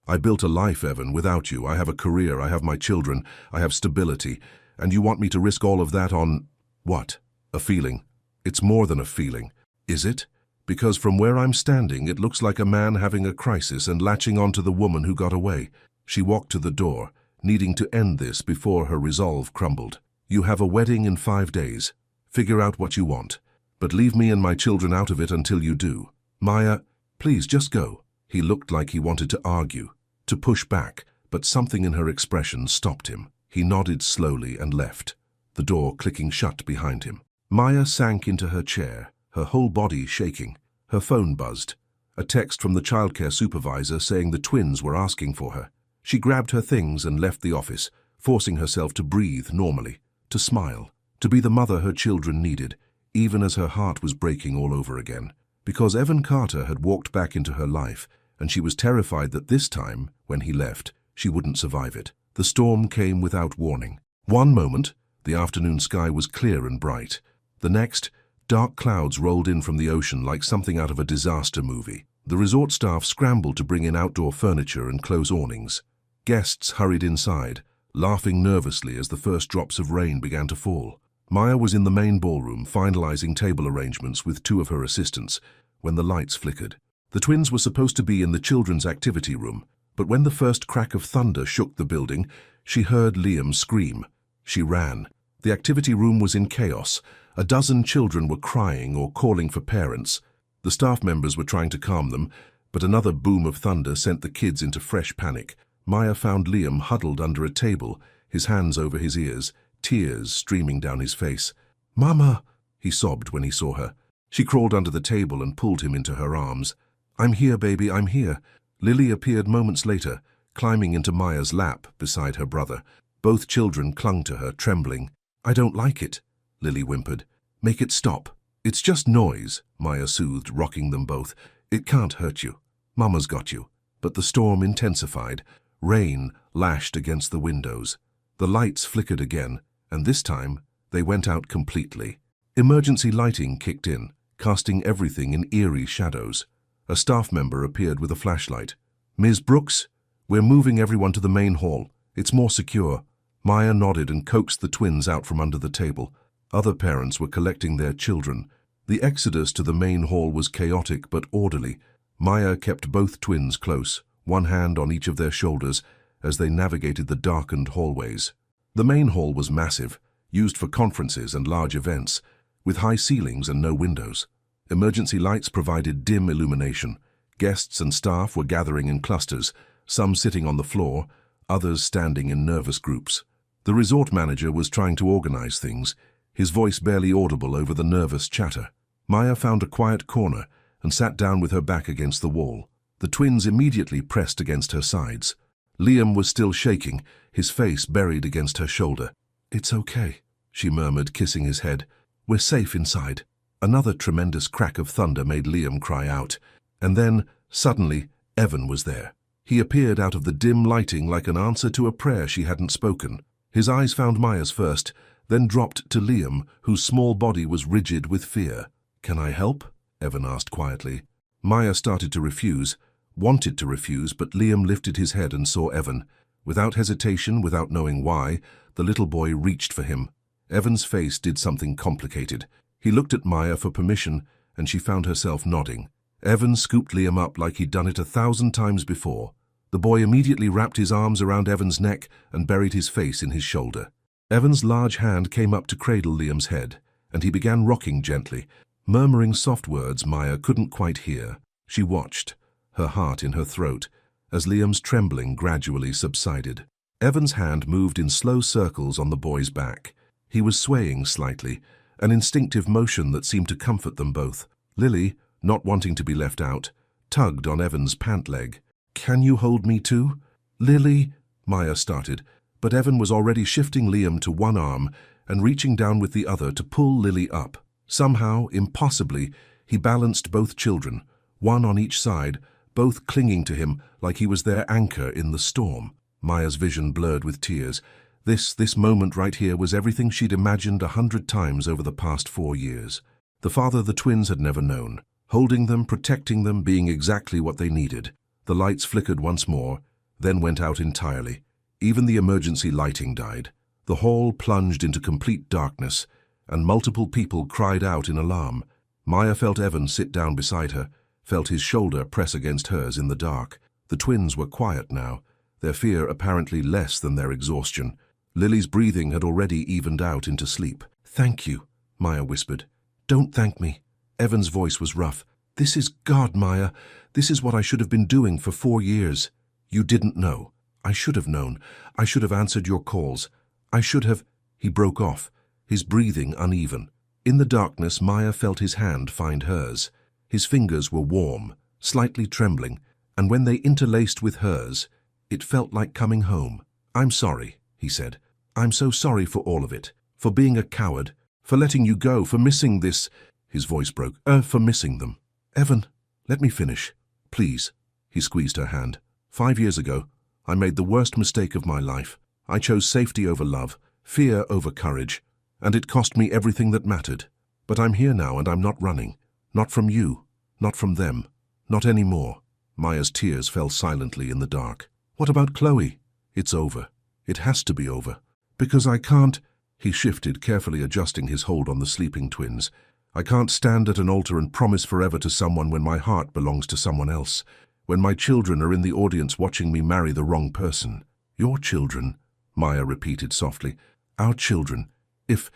I built a life, Evan, without you. I have a career, I have my children, I have stability. And you want me to risk all of that on... what? A feeling. It's more than a feeling. Is it? Because from where I'm standing, it looks like a man having a crisis and latching onto the woman who got away. She walked to the door, needing to end this before her resolve crumbled. You have a wedding in 5 days. Figure out what you want. But leave me and my children out of it until you do. Maya, please just go. He looked like he wanted to argue, to push back, but something in her expression stopped him. He nodded slowly and left, the door clicking shut behind him. Maya sank into her chair, her whole body shaking. Her phone buzzed. A text from the childcare supervisor saying the twins were asking for her. She grabbed her things and left the office, forcing herself to breathe normally, to smile, to be the mother her children needed, even as her heart was breaking all over again. Because Evan Carter had walked back into her life, and she was terrified that this time, when he left, she wouldn't survive it. The storm came without warning. One moment, the afternoon sky was clear and bright. The next, dark clouds rolled in from the ocean like something out of a disaster movie. The resort staff scrambled to bring in outdoor furniture and close awnings. Guests hurried inside, laughing nervously as the first drops of rain began to fall. Maya was in the main ballroom finalizing table arrangements with two of her assistants when the lights flickered. The twins were supposed to be in the children's activity room, but when the first crack of thunder shook the building, she heard Liam scream. She ran. The activity room was in chaos. A dozen children were crying or calling for parents. The staff members were trying to calm them, but another boom of thunder sent the kids into fresh panic. Maya found Liam huddled under a table, his hands over his ears, tears streaming down his face. "Mama!" he sobbed when he saw her. She crawled under the table and pulled him into her arms. "I'm here, baby, I'm here." Lily appeared moments later, climbing into Maya's lap beside her brother. Both children clung to her, trembling. "I don't like it," Lily whimpered. "Make it stop." "It's just noise," Maya soothed, rocking them both. "It can't hurt you. Mama's got you." But the storm intensified. Rain lashed against the windows. The lights flickered again, and this time they went out completely. Emergency lighting kicked in, casting everything in eerie shadows. A staff member appeared with a flashlight. "Ms. Brooks, we're moving everyone to the main hall. It's more secure." Maya nodded and coaxed the twins out from under the table. Other parents were collecting their children. The exodus to the main hall was chaotic but orderly. Maya kept both twins close, one hand on each of their shoulders, as they navigated the darkened hallways. The main hall was massive, used for conferences and large events, with high ceilings and no windows. Emergency lights provided dim illumination. Guests and staff were gathering in clusters, some sitting on the floor, others standing in nervous groups. The resort manager was trying to organize things, his voice barely audible over the nervous chatter. Maya found a quiet corner and sat down with her back against the wall. The twins immediately pressed against her sides. Liam was still shaking, his face buried against her shoulder. "It's okay," she murmured, kissing his head. "We're safe inside." Another tremendous crack of thunder made Liam cry out. And then, suddenly, Evan was there. He appeared out of the dim lighting like an answer to a prayer she hadn't spoken. His eyes found Maya's first, then dropped to Liam, whose small body was rigid with fear. "Can I help?" Evan asked quietly. Maya started to refuse, wanted to refuse, but Liam lifted his head and saw Evan. Without hesitation, without knowing why, the little boy reached for him. Evan's face did something complicated. He looked at Maya for permission, and she found herself nodding. Evan scooped Liam up like he'd done it 1,000 times before. The boy immediately wrapped his arms around Evan's neck and buried his face in his shoulder. Evan's large hand came up to cradle Liam's head, and he began rocking gently, murmuring soft words Maya couldn't quite hear. She watched, her heart in her throat, as Liam's trembling gradually subsided. Evan's hand moved in slow circles on the boy's back. He was swaying slightly, an instinctive motion that seemed to comfort them both. Lily, not wanting to be left out, tugged on Evan's pant leg. "Can you hold me too?" "Lily," Maya started, but Evan was already shifting Liam to one arm and reaching down with the other to pull Lily up. Somehow, impossibly, he balanced both children, one on each side, both clinging to him like he was their anchor in the storm. Maya's vision blurred with tears. This moment right here was everything she'd imagined 100 times over the past 4 years. The father the twins had never known, holding them, protecting them, being exactly what they needed. The lights flickered once more, then went out entirely. Even the emergency lighting died. The hall plunged into complete darkness, and multiple people cried out in alarm. Maya felt Evan sit down beside her, felt his shoulder press against hers in the dark. The twins were quiet now, their fear apparently less than their exhaustion. Lily's breathing had already evened out into sleep. "Thank you," Maya whispered. "Don't thank me." Evan's voice was rough. "This is God, Maya. This is what I should have been doing for 4 years. You didn't know. I should have known. I should have answered your calls. I should have—" He broke off, his breathing uneven. In the darkness, Maya felt his hand find hers. His fingers were warm, slightly trembling, and when they interlaced with hers, it felt like coming home. "I'm sorry," he said. "I'm so sorry for all of it. For being a coward, for letting you go, for missing this—" His voice broke. For missing them." "Evan, let me finish, please." He squeezed her hand. 5 years ago, I made the worst mistake of my life. I chose safety over love, fear over courage, and it cost me everything that mattered. But I'm here now and I'm not running. Not from you, not from them, not anymore. Maya's tears fell silently in the dark. What about Chloe? It's over. It has to be over. Because I can't... He shifted, carefully adjusting his hold on the sleeping twins. I can't stand at an altar and promise forever to someone when my heart belongs to someone else. When my children are in the audience watching me marry the wrong person. Your children, Maya repeated softly. Our children. If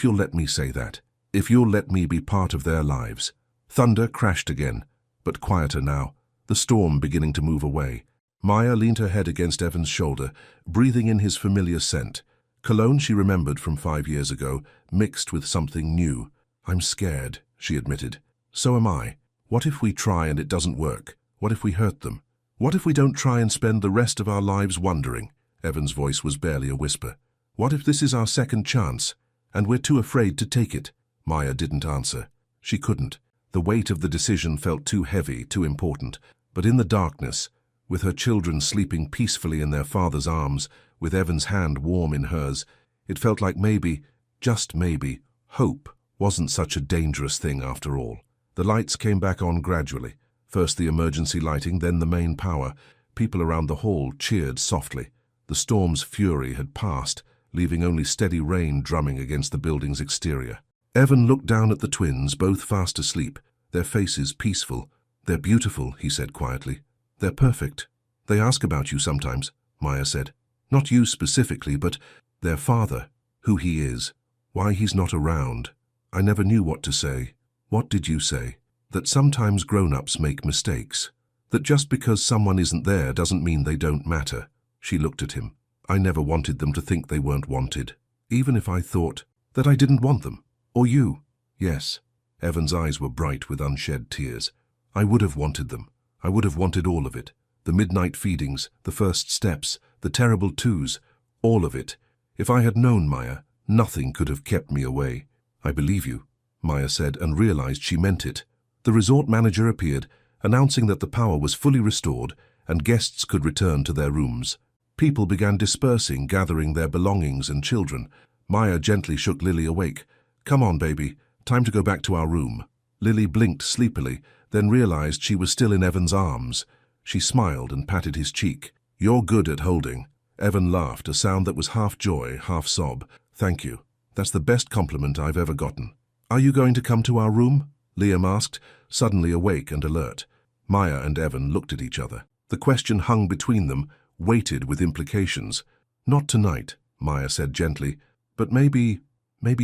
you'll let me say that. If you'll let me be part of their lives. Thunder crashed again, but quieter now, the storm beginning to move away. Maya leaned her head against Evan's shoulder, breathing in his familiar scent. Cologne she remembered from 5 years ago, mixed with something new. I'm scared, she admitted. So am I. What if we try and it doesn't work? What if we hurt them? What if we don't try and spend the rest of our lives wondering? Evan's voice was barely a whisper. What if this is our second chance, and we're too afraid to take it? Maya didn't answer. She couldn't. The weight of the decision felt too heavy, too important. But in the darkness, with her children sleeping peacefully in their father's arms, with Evan's hand warm in hers, it felt like maybe, just maybe, hope wasn't such a dangerous thing after all. The lights came back on gradually. First the emergency lighting, then the main power. People around the hall cheered softly. The storm's fury had passed, leaving only steady rain drumming against the building's exterior. Evan looked down at the twins, both fast asleep, their faces peaceful. They're beautiful, he said quietly. They're perfect. They ask about you sometimes, Maya said. Not you specifically, but their father, who he is, why he's not around. I never knew what to say. What did you say? That sometimes grown-ups make mistakes. That just because someone isn't there doesn't mean they don't matter. She looked at him. I never wanted them to think they weren't wanted. Even if I thought that I didn't want them. Or you. Yes. Evan's eyes were bright with unshed tears. I would have wanted them. I would have wanted all of it. The midnight feedings, the first steps, the terrible twos, all of it. If I had known, Maya, nothing could have kept me away. I believe you, Maya said, and realized she meant it. The resort manager appeared, announcing that the power was fully restored and guests could return to their rooms. People began dispersing, gathering their belongings and children. Maya gently shook Lily awake. Come on, baby. Time to go back to our room. Lily blinked sleepily, then realized she was still in Evan's arms. She smiled and patted his cheek. You're good at holding. Evan laughed, a sound that was half joy, half sob. Thank you. That's the best compliment I've ever gotten. Are you going to come to our room? Liam asked, suddenly awake and alert. Maya and Evan looked at each other. The question hung between them, weighted with implications. Not tonight, Maya said gently, but maybe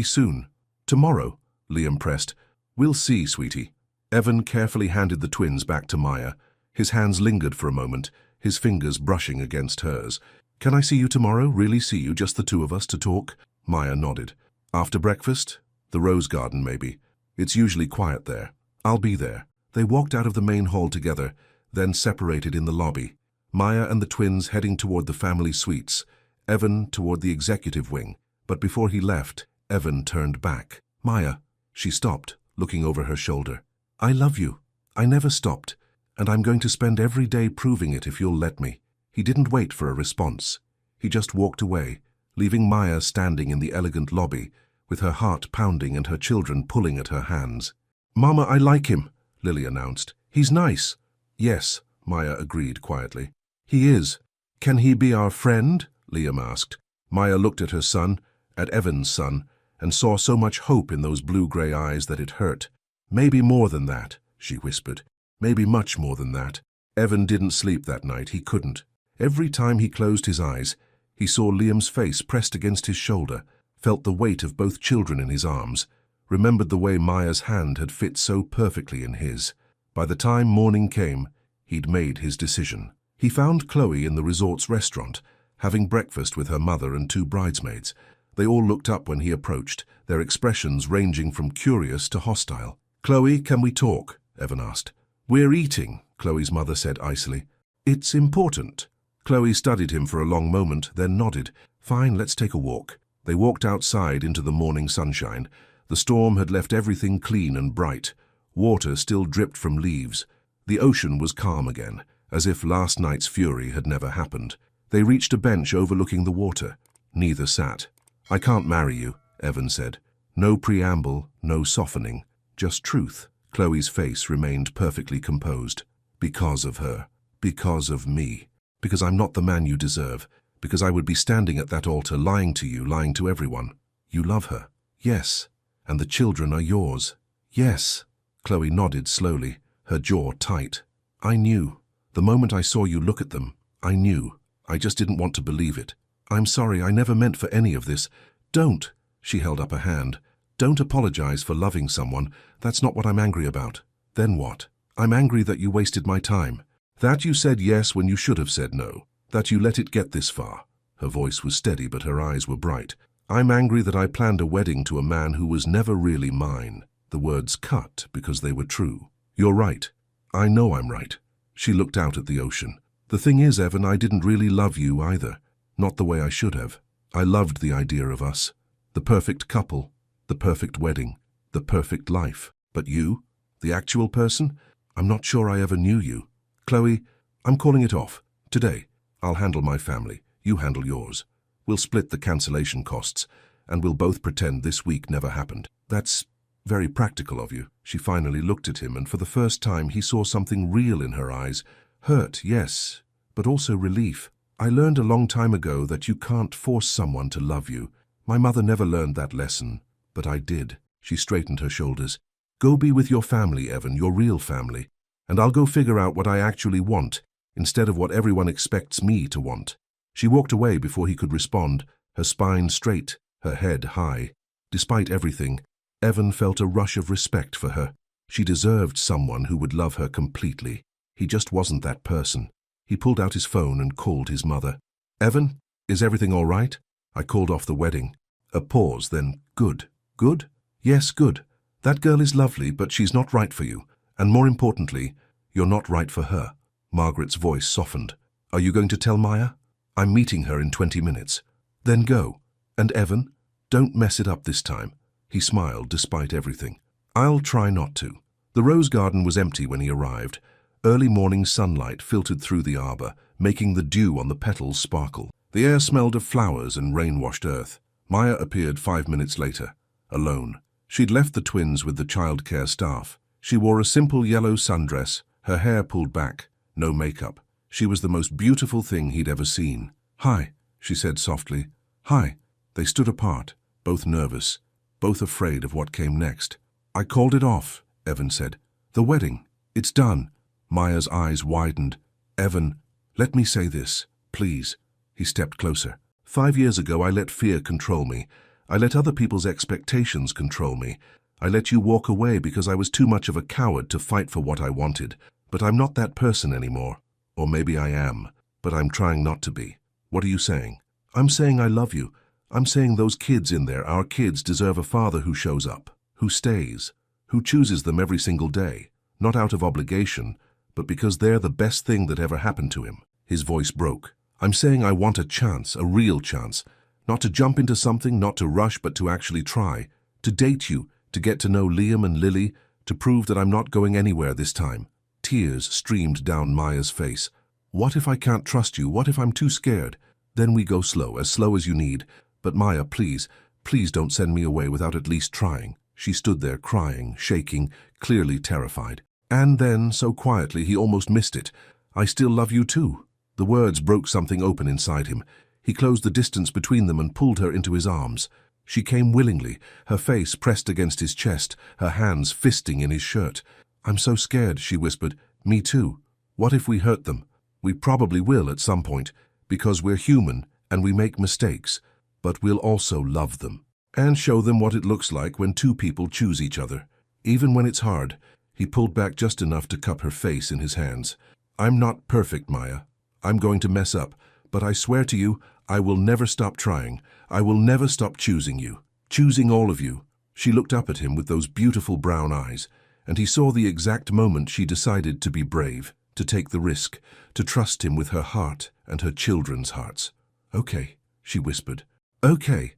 soon. Tomorrow, Liam pressed. We'll see, sweetie. Evan carefully handed the twins back to Maya. His hands lingered for a moment, his fingers brushing against hers. Can I see you tomorrow? Really see you, just the two of us, to talk? Maya nodded. After breakfast? The rose garden, maybe. It's usually quiet there. I'll be there. They walked out of the main hall together, then separated in the lobby. Maya and the twins heading toward the family suites, Evan toward the executive wing. But before he left, Evan turned back. Maya, she stopped, looking over her shoulder. I love you. I never stopped, and I'm going to spend every day proving it if you'll let me. He didn't wait for a response. He just walked away, leaving Maya standing in the elegant lobby, with her heart pounding and her children pulling at her hands. Mama, I like him, Lily announced. He's nice. Yes, Maya agreed quietly. He is. Can he be our friend? Liam asked. Maya looked at her son, at Evan's son, and saw so much hope in those blue-gray eyes that it hurt. Maybe more than that, she whispered. Maybe much more than that. Evan didn't sleep that night. He couldn't. Every time he closed his eyes, he saw Liam's face pressed against his shoulder, felt the weight of both children in his arms, remembered the way Maya's hand had fit so perfectly in his. By the time morning came, he'd made his decision. He found Chloe in the resort's restaurant, having breakfast with her mother and 2 bridesmaids. They all looked up when he approached, their expressions ranging from curious to hostile. Chloe, can we talk? Evan asked. We're eating, Chloe's mother said icily. It's important. Chloe studied him for a long moment, then nodded. Fine, let's take a walk. They walked outside into the morning sunshine. The storm had left everything clean and bright. Water still dripped from leaves. The ocean was calm again, as if last night's fury had never happened. They reached a bench overlooking the water. Neither sat. "I can't marry you," Evan said. No preamble, no softening, just truth. Chloe's face remained perfectly composed. "Because of her. Because of me. Because I'm not the man you deserve. Because I would be standing at that altar lying to you, lying to everyone. You love her." "Yes. And the children are yours." "Yes." Chloe nodded slowly, her jaw tight. "I knew. The moment I saw you look at them, I knew. I just didn't want to believe it. I'm sorry, I never meant for any of this. Don't." She held up a hand. "Don't apologize for loving someone. That's not what I'm angry about." "Then what?" "I'm angry that you wasted my time. That you said yes when you should have said no. That you let it get this far." Her voice was steady, but her eyes were bright. "I'm angry that I planned a wedding to a man who was never really mine." The words cut because they were true. "You're right. I know I'm right." She looked out at the ocean. "The thing is, Evan, I didn't really love you either. Not the way I should have. I loved the idea of us. The perfect couple, the perfect wedding, the perfect life. But you, the actual person, I'm not sure I ever knew you. Chloe, I'm calling it off. Today. I'll handle my family. You handle yours. We'll split the cancellation costs, and we'll both pretend this week never happened." "That's very practical of you." She finally looked at him, and for the first time he saw something real in her eyes. Hurt, yes, but also relief. "I learned a long time ago that you can't force someone to love you. My mother never learned that lesson, but I did." She straightened her shoulders. "Go be with your family, Evan, your real family, and I'll go figure out what I actually want, instead of what everyone expects me to want." She walked away before he could respond, her spine straight, her head high. Despite everything, Evan felt a rush of respect for her. She deserved someone who would love her completely. He just wasn't that person. He pulled out his phone and called his mother. "Evan, is everything all right? I called off the wedding." A pause, then, "Good." "Good?" "Yes, good. That girl is lovely, but she's not right for you. And more importantly, you're not right for her." Margaret's voice softened. "Are you going to tell Maya?" "I'm meeting her in 20 minutes. "Then go. And Evan, don't mess it up this time." He smiled despite everything. "I'll try not to." The rose garden was empty when he arrived. Early morning sunlight filtered through the arbor, making the dew on the petals sparkle. The air smelled of flowers and rain-washed earth. Maya appeared 5 minutes later, alone. She'd left the twins with the childcare staff. She wore a simple yellow sundress, her hair pulled back, no makeup. She was the most beautiful thing he'd ever seen. "Hi," she said softly. "Hi." They stood apart, both nervous, both afraid of what came next. "I called it off," Evan said. "The wedding. It's done." Maya's eyes widened. "Evan, let me say this, please." He stepped closer. 5 years ago, I let fear control me. I let other people's expectations control me. I let you walk away because I was too much of a coward to fight for what I wanted. But I'm not that person anymore. Or maybe I am, but I'm trying not to be. What are you saying? I'm saying I love you. I'm saying those kids in there, our kids, deserve a father who shows up, who stays, who chooses them every single day, not out of obligation, but because they're the best thing that ever happened to him. His voice broke. I'm saying I want a chance, a real chance, not to jump into something, not to rush, but to actually try, to date you, to get to know Liam and Lily, to prove that I'm not going anywhere this time. Tears streamed down Maya's face. "What if I can't trust you? What if I'm too scared?" "Then we go slow as you need. But Maya, please, please don't send me away without at least trying." She stood there crying, shaking, clearly terrified. And then, so quietly, he almost missed it. "I still love you too." The words broke something open inside him. He closed the distance between them and pulled her into his arms. She came willingly, her face pressed against his chest, her hands fisting in his shirt. "I'm so scared," she whispered. "Me too. What if we hurt them? We probably will at some point, because we're human and we make mistakes. But we'll also love them and show them what it looks like when two people choose each other. Even when it's hard." He pulled back just enough to cup her face in his hands. "I'm not perfect, Maya. I'm going to mess up. But I swear to you, I will never stop trying. I will never stop choosing you. Choosing all of you." She looked up at him with those beautiful brown eyes, and he saw the exact moment she decided to be brave, to take the risk, to trust him with her heart and her children's hearts. "Okay," she whispered. "Okay,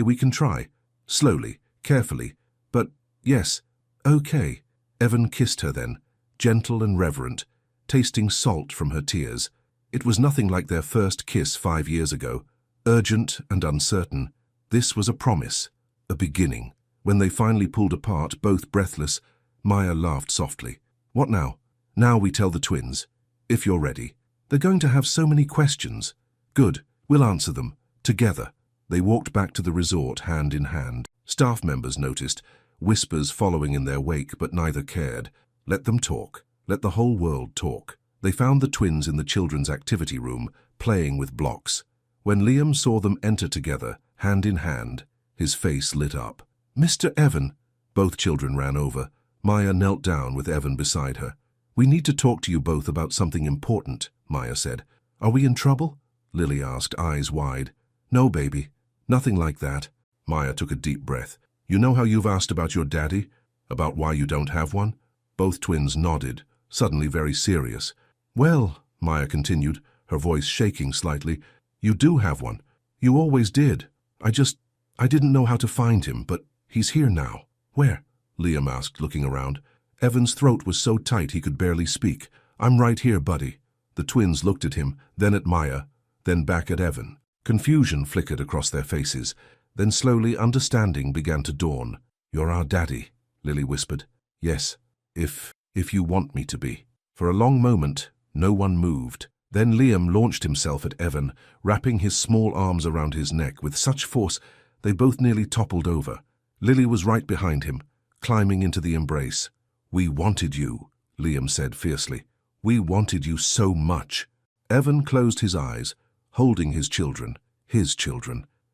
we can try. Slowly, carefully. But, yes, okay." Evan kissed her then, gentle and reverent. tasting salt from her tears. It was nothing like their first kiss 5 years ago. Urgent and uncertain, this was a promise, a beginning. When they finally pulled apart, both breathless, Maya laughed softly. "What now?" "Now we tell the twins. If you're ready. They're going to have so many questions." "Good, we'll answer them. Together." They walked back to the resort hand in hand. Staff members noticed, whispers following in their wake, but neither cared. Let them talk. Let the whole world talk. They found the twins in the children's activity room, playing with blocks. When Liam saw them enter together, hand in hand, his face lit up. "Mr. Evan!" Both children ran over. Maya knelt down with Evan beside her. "We need to talk to you both about something important," Maya said. "Are we in trouble?" Lily asked, eyes wide. "No, baby. Nothing like that." Maya took a deep breath. "You know how you've asked about your daddy? About why you don't have one?" Both twins nodded, suddenly very serious. "Well," Maya continued, her voice shaking slightly, "you do have one. You always did. I didn't know how to find him, but he's here now." "Where?" Liam asked, looking around. Evan's throat was so tight he could barely speak. "I'm right here, buddy." The twins looked at him, then at Maya, then back at Evan. Confusion flickered across their faces. Then slowly understanding began to dawn. "You're our daddy," Lily whispered. "Yes, if you want me to be." For a long moment, no one moved. Then Liam launched himself at Evan, wrapping his small arms around his neck with such force they both nearly toppled over. Lily was right behind him, climbing into the embrace. "We wanted you," Liam said fiercely. "We wanted you so much." Evan closed his eyes, holding his children,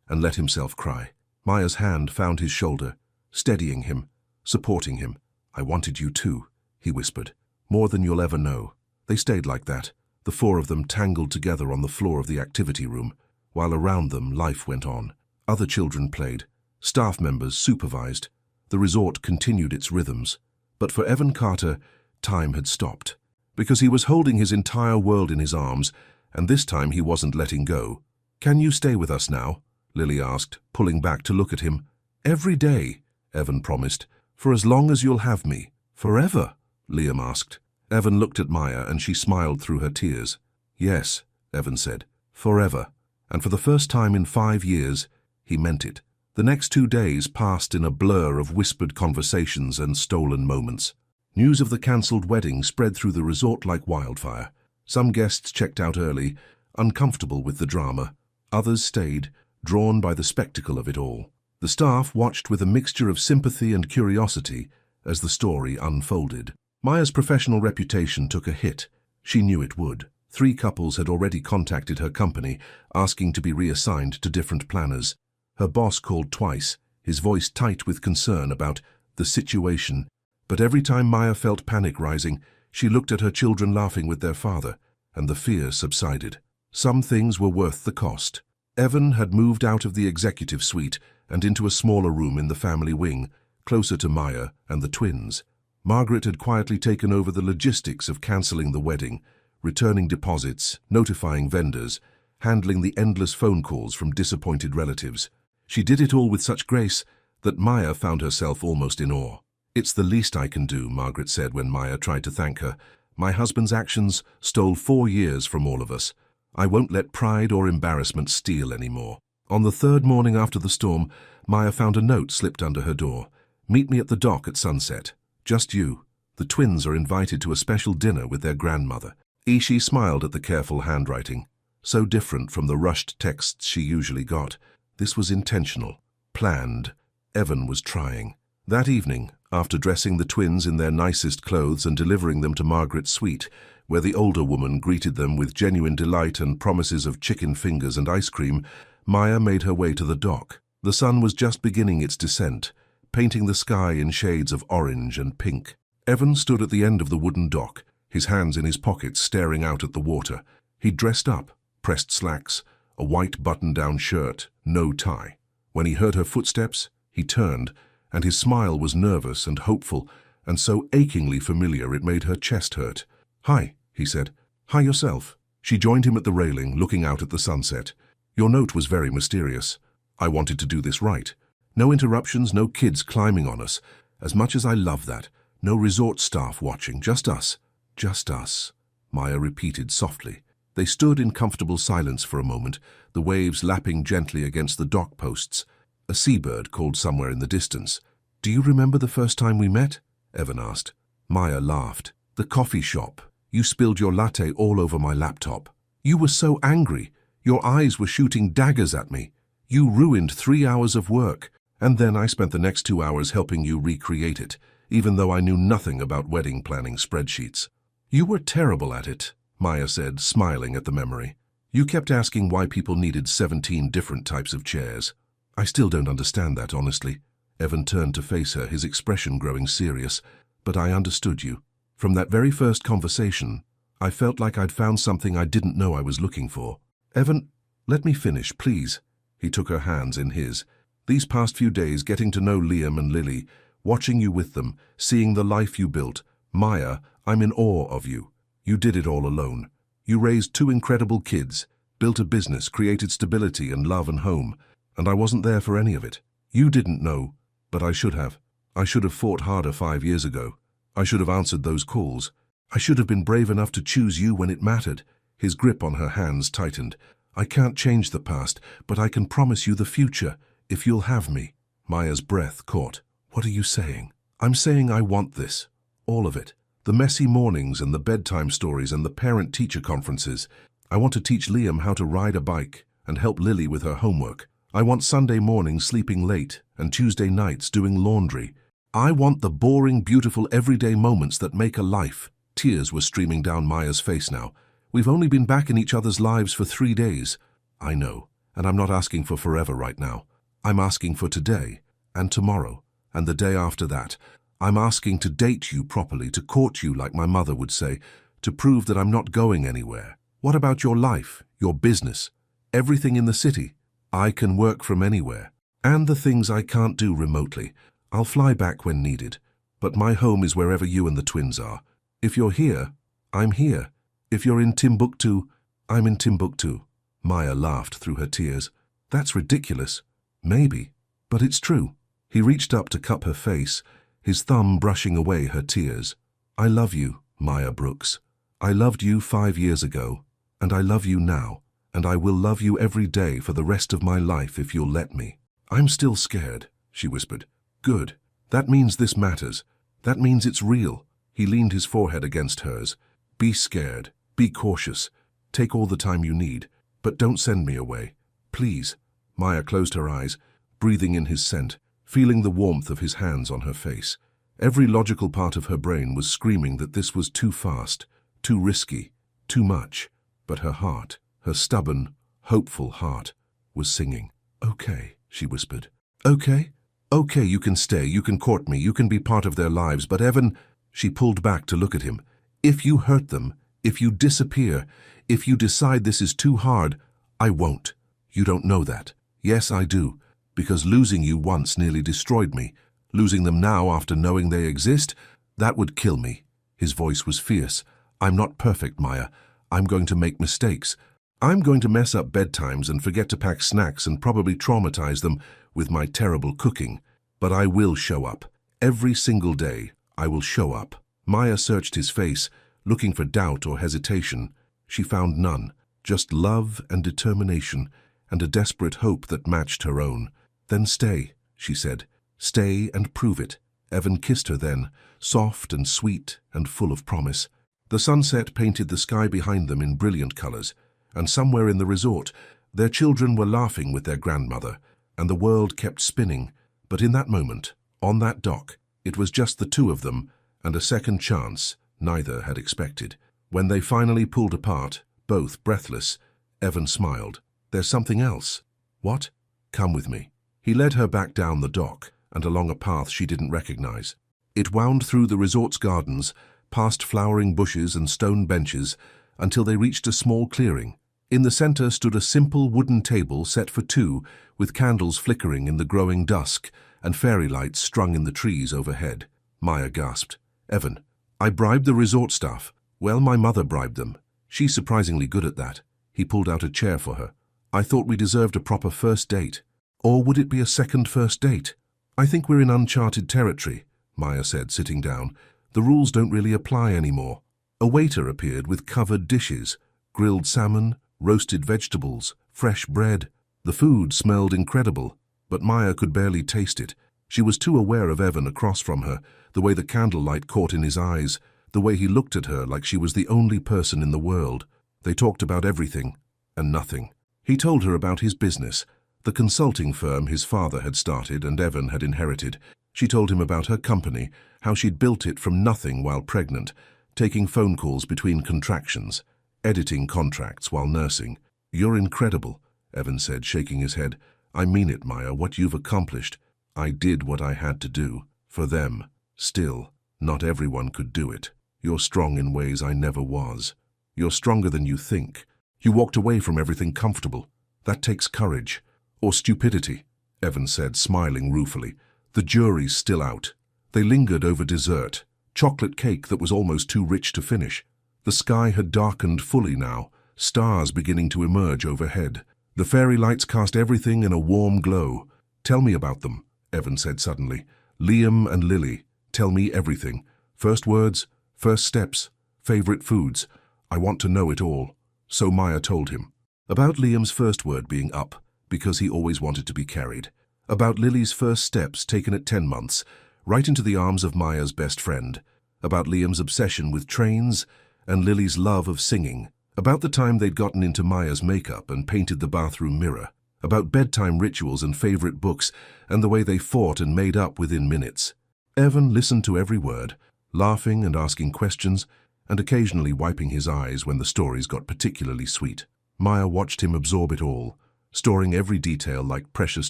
and let himself cry. Maya's hand found his shoulder, steadying him, supporting him. "I wanted you too," he whispered. "More than you'll ever know." They stayed like that, the four of them tangled together on the floor of the activity room, while around them life went on. Other children played. Staff members supervised. The resort continued its rhythms. But for Evan Carter, time had stopped. Because he was holding his entire world in his arms, and this time he wasn't letting go. "Can you stay with us now?" Lily asked, pulling back to look at him. "Every day," Evan promised. "For as long as you'll have me." "Forever?" Liam asked. Evan looked at Maya and she smiled through her tears. "Yes," Evan said, "forever." And for the first time in 5 years, he meant it. The next 2 days passed in a blur of whispered conversations and stolen moments. News of the cancelled wedding spread through the resort like wildfire. Some guests checked out early, uncomfortable with the drama. Others stayed, drawn by the spectacle of it all. The staff watched with a mixture of sympathy and curiosity as the story unfolded. Maya's professional reputation took a hit. She knew it would. 3 couples had already contacted her company, asking to be reassigned to different planners. Her boss called twice, his voice tight with concern about the situation. But every time Maya felt panic rising, she looked at her children laughing with their father, and the fear subsided. Some things were worth the cost. Evan had moved out of the executive suite and into a smaller room in the family wing, closer to Maya and the twins. Margaret had quietly taken over the logistics of cancelling the wedding, returning deposits, notifying vendors, handling the endless phone calls from disappointed relatives. She did it all with such grace that Maya found herself almost in awe. "It's the least I can do," Margaret said when Maya tried to thank her. "My husband's actions stole 4 years from all of us. I won't let pride or embarrassment steal anymore." On the 3rd morning after the storm, Maya found a note slipped under her door. "Meet me at the dock at sunset. Just you. The twins are invited to a special dinner with their grandmother." Ishi smiled at the careful handwriting. So different from the rushed texts she usually got. This was intentional, planned. Evan was trying. That evening, after dressing the twins in their nicest clothes and delivering them to Margaret's suite, where the older woman greeted them with genuine delight and promises of chicken fingers and ice cream, Maya made her way to the dock. The sun was just beginning its descent, painting the sky in shades of orange and pink. Evan stood at the end of the wooden dock, his hands in his pockets staring out at the water. He'd dressed up, pressed slacks, a white button-down shirt, no tie. When he heard her footsteps, he turned, and his smile was nervous and hopeful, and so achingly familiar it made her chest hurt. "Hi," he said. "Hi yourself." She joined him at the railing, looking out at the sunset. "Your note was very mysterious. I wanted to do this right. No interruptions, no kids climbing on us. As much as I love that. No resort staff watching, just us. Just us." Maya repeated softly. They stood in comfortable silence for a moment, the waves lapping gently against the dock posts. A seabird called somewhere in the distance. "Do you remember the first time we met?" Evan asked. Maya laughed. "The coffee shop. You spilled your latte all over my laptop. You were so angry. Your eyes were shooting daggers at me. You ruined 3 hours of work, and then I spent the next 2 hours helping you recreate it, even though I knew nothing about wedding planning spreadsheets. You were terrible at it," Maya said, smiling at the memory. "You kept asking why people needed 17 different types of chairs. I still don't understand that, honestly." Evan turned to face her, his expression growing serious. "But I understood you. From that very first conversation, I felt like I'd found something I didn't know I was looking for." "Evan, let me finish, please." He took her hands in his. "These past few days, getting to know Liam and Lily, watching you with them, seeing the life you built. Maya, I'm in awe of you. You did it all alone. You raised 2 incredible kids, built a business, created stability and love and home, and I wasn't there for any of it. You didn't know, but I should have. I should have fought harder 5 years ago. I should have answered those calls. I should have been brave enough to choose you when it mattered." His grip on her hands tightened. "I can't change the past, but I can promise you the future, if you'll have me." Maya's breath caught. "What are you saying?" "I'm saying I want this. All of it. The messy mornings and the bedtime stories and the parent-teacher conferences. I want to teach Liam how to ride a bike and help Lily with her homework. I want Sunday mornings sleeping late and Tuesday nights doing laundry. I want the boring, beautiful, everyday moments that make a life." Tears were streaming down Maya's face now. "We've only been back in each other's lives for 3 days. I know, and I'm not asking for forever right now. I'm asking for today, and tomorrow, and the day after that. I'm asking to date you properly, to court you like my mother would say, to prove that I'm not going anywhere. What about your life, your business, everything in the city? I can work from anywhere. And the things I can't do remotely, I'll fly back when needed. But my home is wherever you and the twins are. If you're here, I'm here. If you're in Timbuktu, I'm in Timbuktu." Maya laughed through her tears. "That's ridiculous. Maybe, but it's true." He reached up to cup her face, his thumb brushing away her tears. "I love you, Maya Brooks. I loved you 5 years ago, and I love you now, and I will love you every day for the rest of my life if you'll let me." "I'm still scared," she whispered. "Good. That means this matters. That means it's real." He leaned his forehead against hers. "Be scared. Be cautious. Take all the time you need, but don't send me away. Please." Maya closed her eyes, breathing in his scent, feeling the warmth of his hands on her face. Every logical part of her brain was screaming that this was too fast, too risky, too much. But her heart, her stubborn, hopeful heart, was singing. "Okay," she whispered. "Okay? Okay, you can stay, you can court me, you can be part of their lives, but Evan..." She pulled back to look at him. "If you hurt them, if you disappear, if you decide this is too hard, I won't. You don't know that. Yes, I do, because losing you once nearly destroyed me. Losing them now after knowing they exist, that would kill me." His voice was fierce. "I'm not perfect, Maya. I'm going to make mistakes. I'm going to mess up bedtimes and forget to pack snacks and probably traumatize them with my terrible cooking. But I will show up. Every single day, I will show up." Maya searched his face, looking for doubt or hesitation. She found none, just love and determination, and a desperate hope that matched her own. "Then stay," she said. "Stay and prove it." Evan kissed her then, soft and sweet and full of promise. The sunset painted the sky behind them in brilliant colors, and somewhere in the resort, their children were laughing with their grandmother, and the world kept spinning. But in that moment, on that dock, it was just the two of them, and a second chance neither had expected. When they finally pulled apart, both breathless, Evan smiled. "There's something else." "What?" "Come with me." He led her back down the dock and along a path she didn't recognize. It wound through the resort's gardens, past flowering bushes and stone benches, until they reached a small clearing. In the center stood a simple wooden table set for two, with candles flickering in the growing dusk and fairy lights strung in the trees overhead. Maya gasped. "Evan, I bribed the resort staff." "Well, my mother bribed them. She's surprisingly good at that." He pulled out a chair for her. "I thought we deserved a proper first date." "Or would it be a second first date?" "I think we're in uncharted territory," Maya said, sitting down. "The rules don't really apply anymore." A waiter appeared with covered dishes, grilled salmon, roasted vegetables, fresh bread. The food smelled incredible, but Maya could barely taste it. She was too aware of Evan across from her, the way the candlelight caught in his eyes, the way he looked at her like she was the only person in the world. They talked about everything and nothing. He told her about his business, the consulting firm his father had started and Evan had inherited. She told him about her company, how she'd built it from nothing while pregnant, taking phone calls between contractions, editing contracts while nursing. "You're incredible," Evan said, shaking his head. "I mean it, Maya, what you've accomplished. I did what I had to do. For them. Still, not everyone could do it. You're strong in ways I never was. You're stronger than you think. You walked away from everything comfortable. That takes courage. Or stupidity," Evan said, smiling ruefully. The jury's still out. They lingered over dessert, chocolate cake that was almost too rich to finish. The sky had darkened fully now, stars beginning to emerge overhead. The fairy lights cast everything in a warm glow. "Tell me about them," Evan said suddenly. "Liam and Lily, tell me everything. First words, first steps, favorite foods. I want to know it all." So Maya told him. About Liam's first word being up, because he always wanted to be carried. About Lily's first steps taken at 10 months, right into the arms of Maya's best friend. About Liam's obsession with trains and Lily's love of singing. About the time they'd gotten into Maya's makeup and painted the bathroom mirror. About bedtime rituals and favorite books and the way they fought and made up within minutes. Evan listened to every word, laughing and asking questions, and occasionally wiping his eyes when the stories got particularly sweet. Maya watched him absorb it all, storing every detail like precious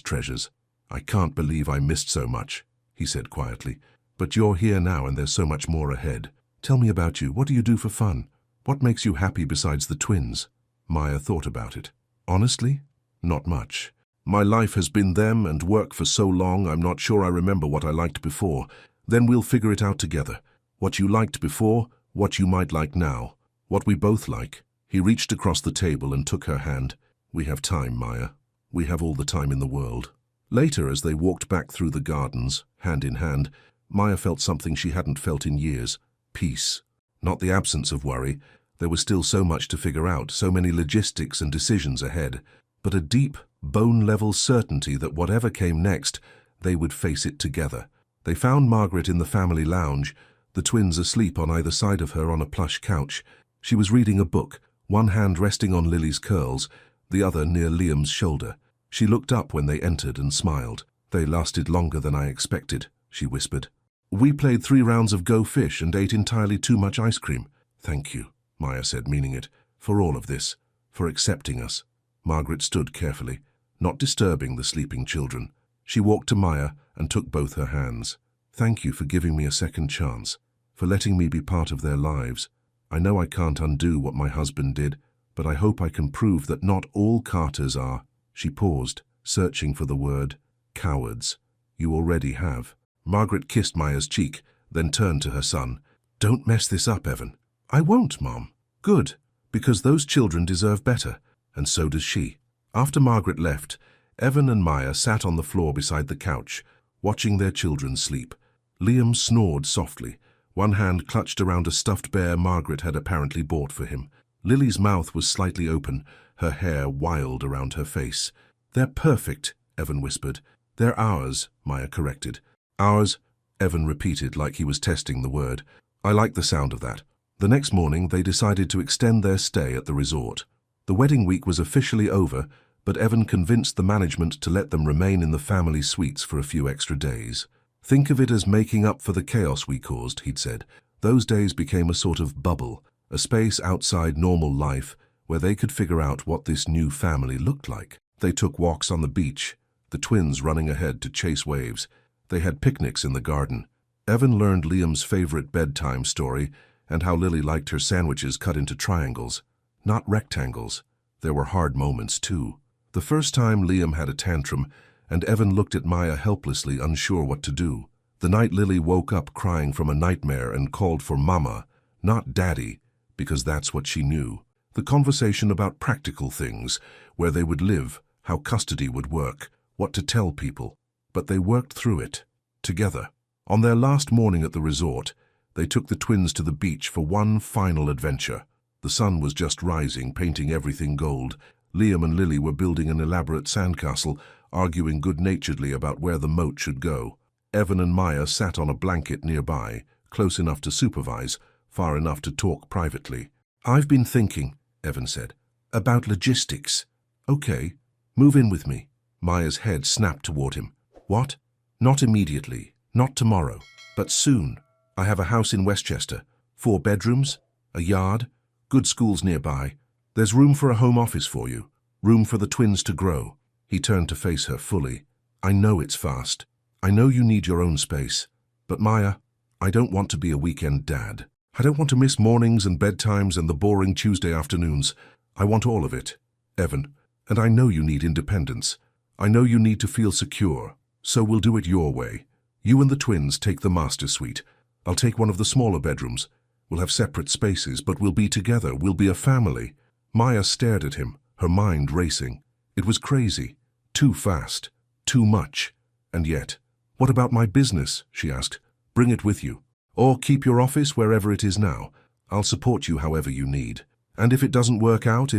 treasures. "I can't believe I missed so much," he said quietly. "But you're here now and there's so much more ahead. Tell me about you. What do you do for fun? What makes you happy besides the twins?" Maya thought about it. "Honestly, not much. My life has been them and work for so long I'm not sure I remember what I liked before. Then we'll figure it out together. What you liked before, what you might like now, what we both like." He reached across the table and took her hand. "We have time, Maya. We have all the time in the world." Later, as they walked back through the gardens, hand in hand, Maya felt something she hadn't felt in years. Peace. Not the absence of worry. There was still so much to figure out, so many logistics and decisions ahead. But a deep, bone-level certainty that whatever came next, they would face it together. They found Margaret in the family lounge, the twins asleep on either side of her on a plush couch. She was reading a book, one hand resting on Lily's curls, the other near Liam's shoulder. She looked up when they entered and smiled. "They lasted longer than I expected," she whispered. "We played 3 rounds of Go Fish and ate entirely too much ice cream." "Thank you," Maya said, meaning it, "for all of this, for accepting us." Margaret stood carefully, not disturbing the sleeping children. She walked to Maya and took both her hands. "Thank you for giving me a second chance, for letting me be part of their lives. I know I can't undo what my husband did, but I hope I can prove that not all Carters are." She paused, searching for the word, "cowards." "You already have." Margaret kissed Maya's cheek, then turned to her son. "Don't mess this up, Evan." "I won't, Mom." "Good, because those children deserve better, and so does she." After Margaret left, Evan and Maya sat on the floor beside the couch, watching their children sleep. Liam snored softly, one hand clutched around a stuffed bear Margaret had apparently bought for him. Lily's mouth was slightly open, her hair wild around her face. "They're perfect," Evan whispered. "They're ours," Maya corrected. "Ours," Evan repeated like he was testing the word. I like the sound of that. The next morning, they decided to extend their stay at the resort. The wedding week was officially over, but Evan convinced the management to let them remain in the family suites for a few extra days. "Think of it as making up for the chaos we caused," he'd said. Those days became a sort of bubble, a space outside normal life where they could figure out what this new family looked like. They took walks on the beach, the twins running ahead to chase waves. They had picnics in the garden. Evan learned Liam's favorite bedtime story and how Lily liked her sandwiches cut into triangles, not rectangles. There were hard moments, too. The first time Liam had a tantrum, and Evan looked at Maya helplessly, unsure what to do. The night Lily woke up crying from a nightmare and called for Mama, not Daddy, because that's what she knew. The conversation about practical things, where they would live, how custody would work, what to tell people. But they worked through it, together. On their last morning at the resort, They took the twins to the beach for one final adventure. The sun was just rising, painting everything gold. Liam and Lily were building an elaborate sandcastle, arguing good-naturedly about where the moat should go. Evan and Maya sat on a blanket nearby, close enough to supervise, far enough to talk privately. "I've been thinking," Evan said, "about logistics." "Okay, move in with me." Maya's head snapped toward him. "What?" "Not immediately, not tomorrow, but soon. I have a house in Westchester, 4 bedrooms, a yard, good schools nearby. There's room for a home office for you, room for the twins to grow." He turned to face her fully. "I know it's fast. I know you need your own space. But Maya, I don't want to be a weekend dad. I don't want to miss mornings and bedtimes and the boring Tuesday afternoons. I want all of it, Evan. And I know you need independence. I know you need to feel secure. So we'll do it your way. You and the twins take the master suite. I'll take one of the smaller bedrooms. We'll have separate spaces, but we'll be together. We'll be a family." Maya stared at him, her mind racing. It was crazy. Too fast. Too much. And yet, "What about my business?" she asked. "Bring it with you. Or keep your office wherever it is now. I'll support you however you need. And if it doesn't work out,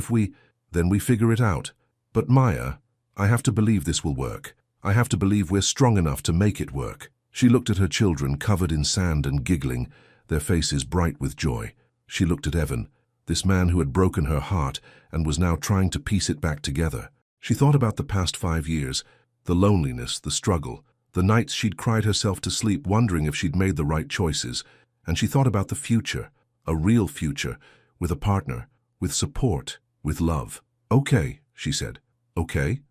then we figure it out. But Maya, I have to believe this will work. I have to believe we're strong enough to make it work." She looked at her children covered in sand and giggling, their faces bright with joy. She looked at Evan, this man who had broken her heart and was now trying to piece it back together. She thought about the past 5 years, the loneliness, the struggle, the nights she'd cried herself to sleep wondering if she'd made the right choices. And she thought about the future, a real future, with a partner, with support, with love. "Okay," she said. "Okay,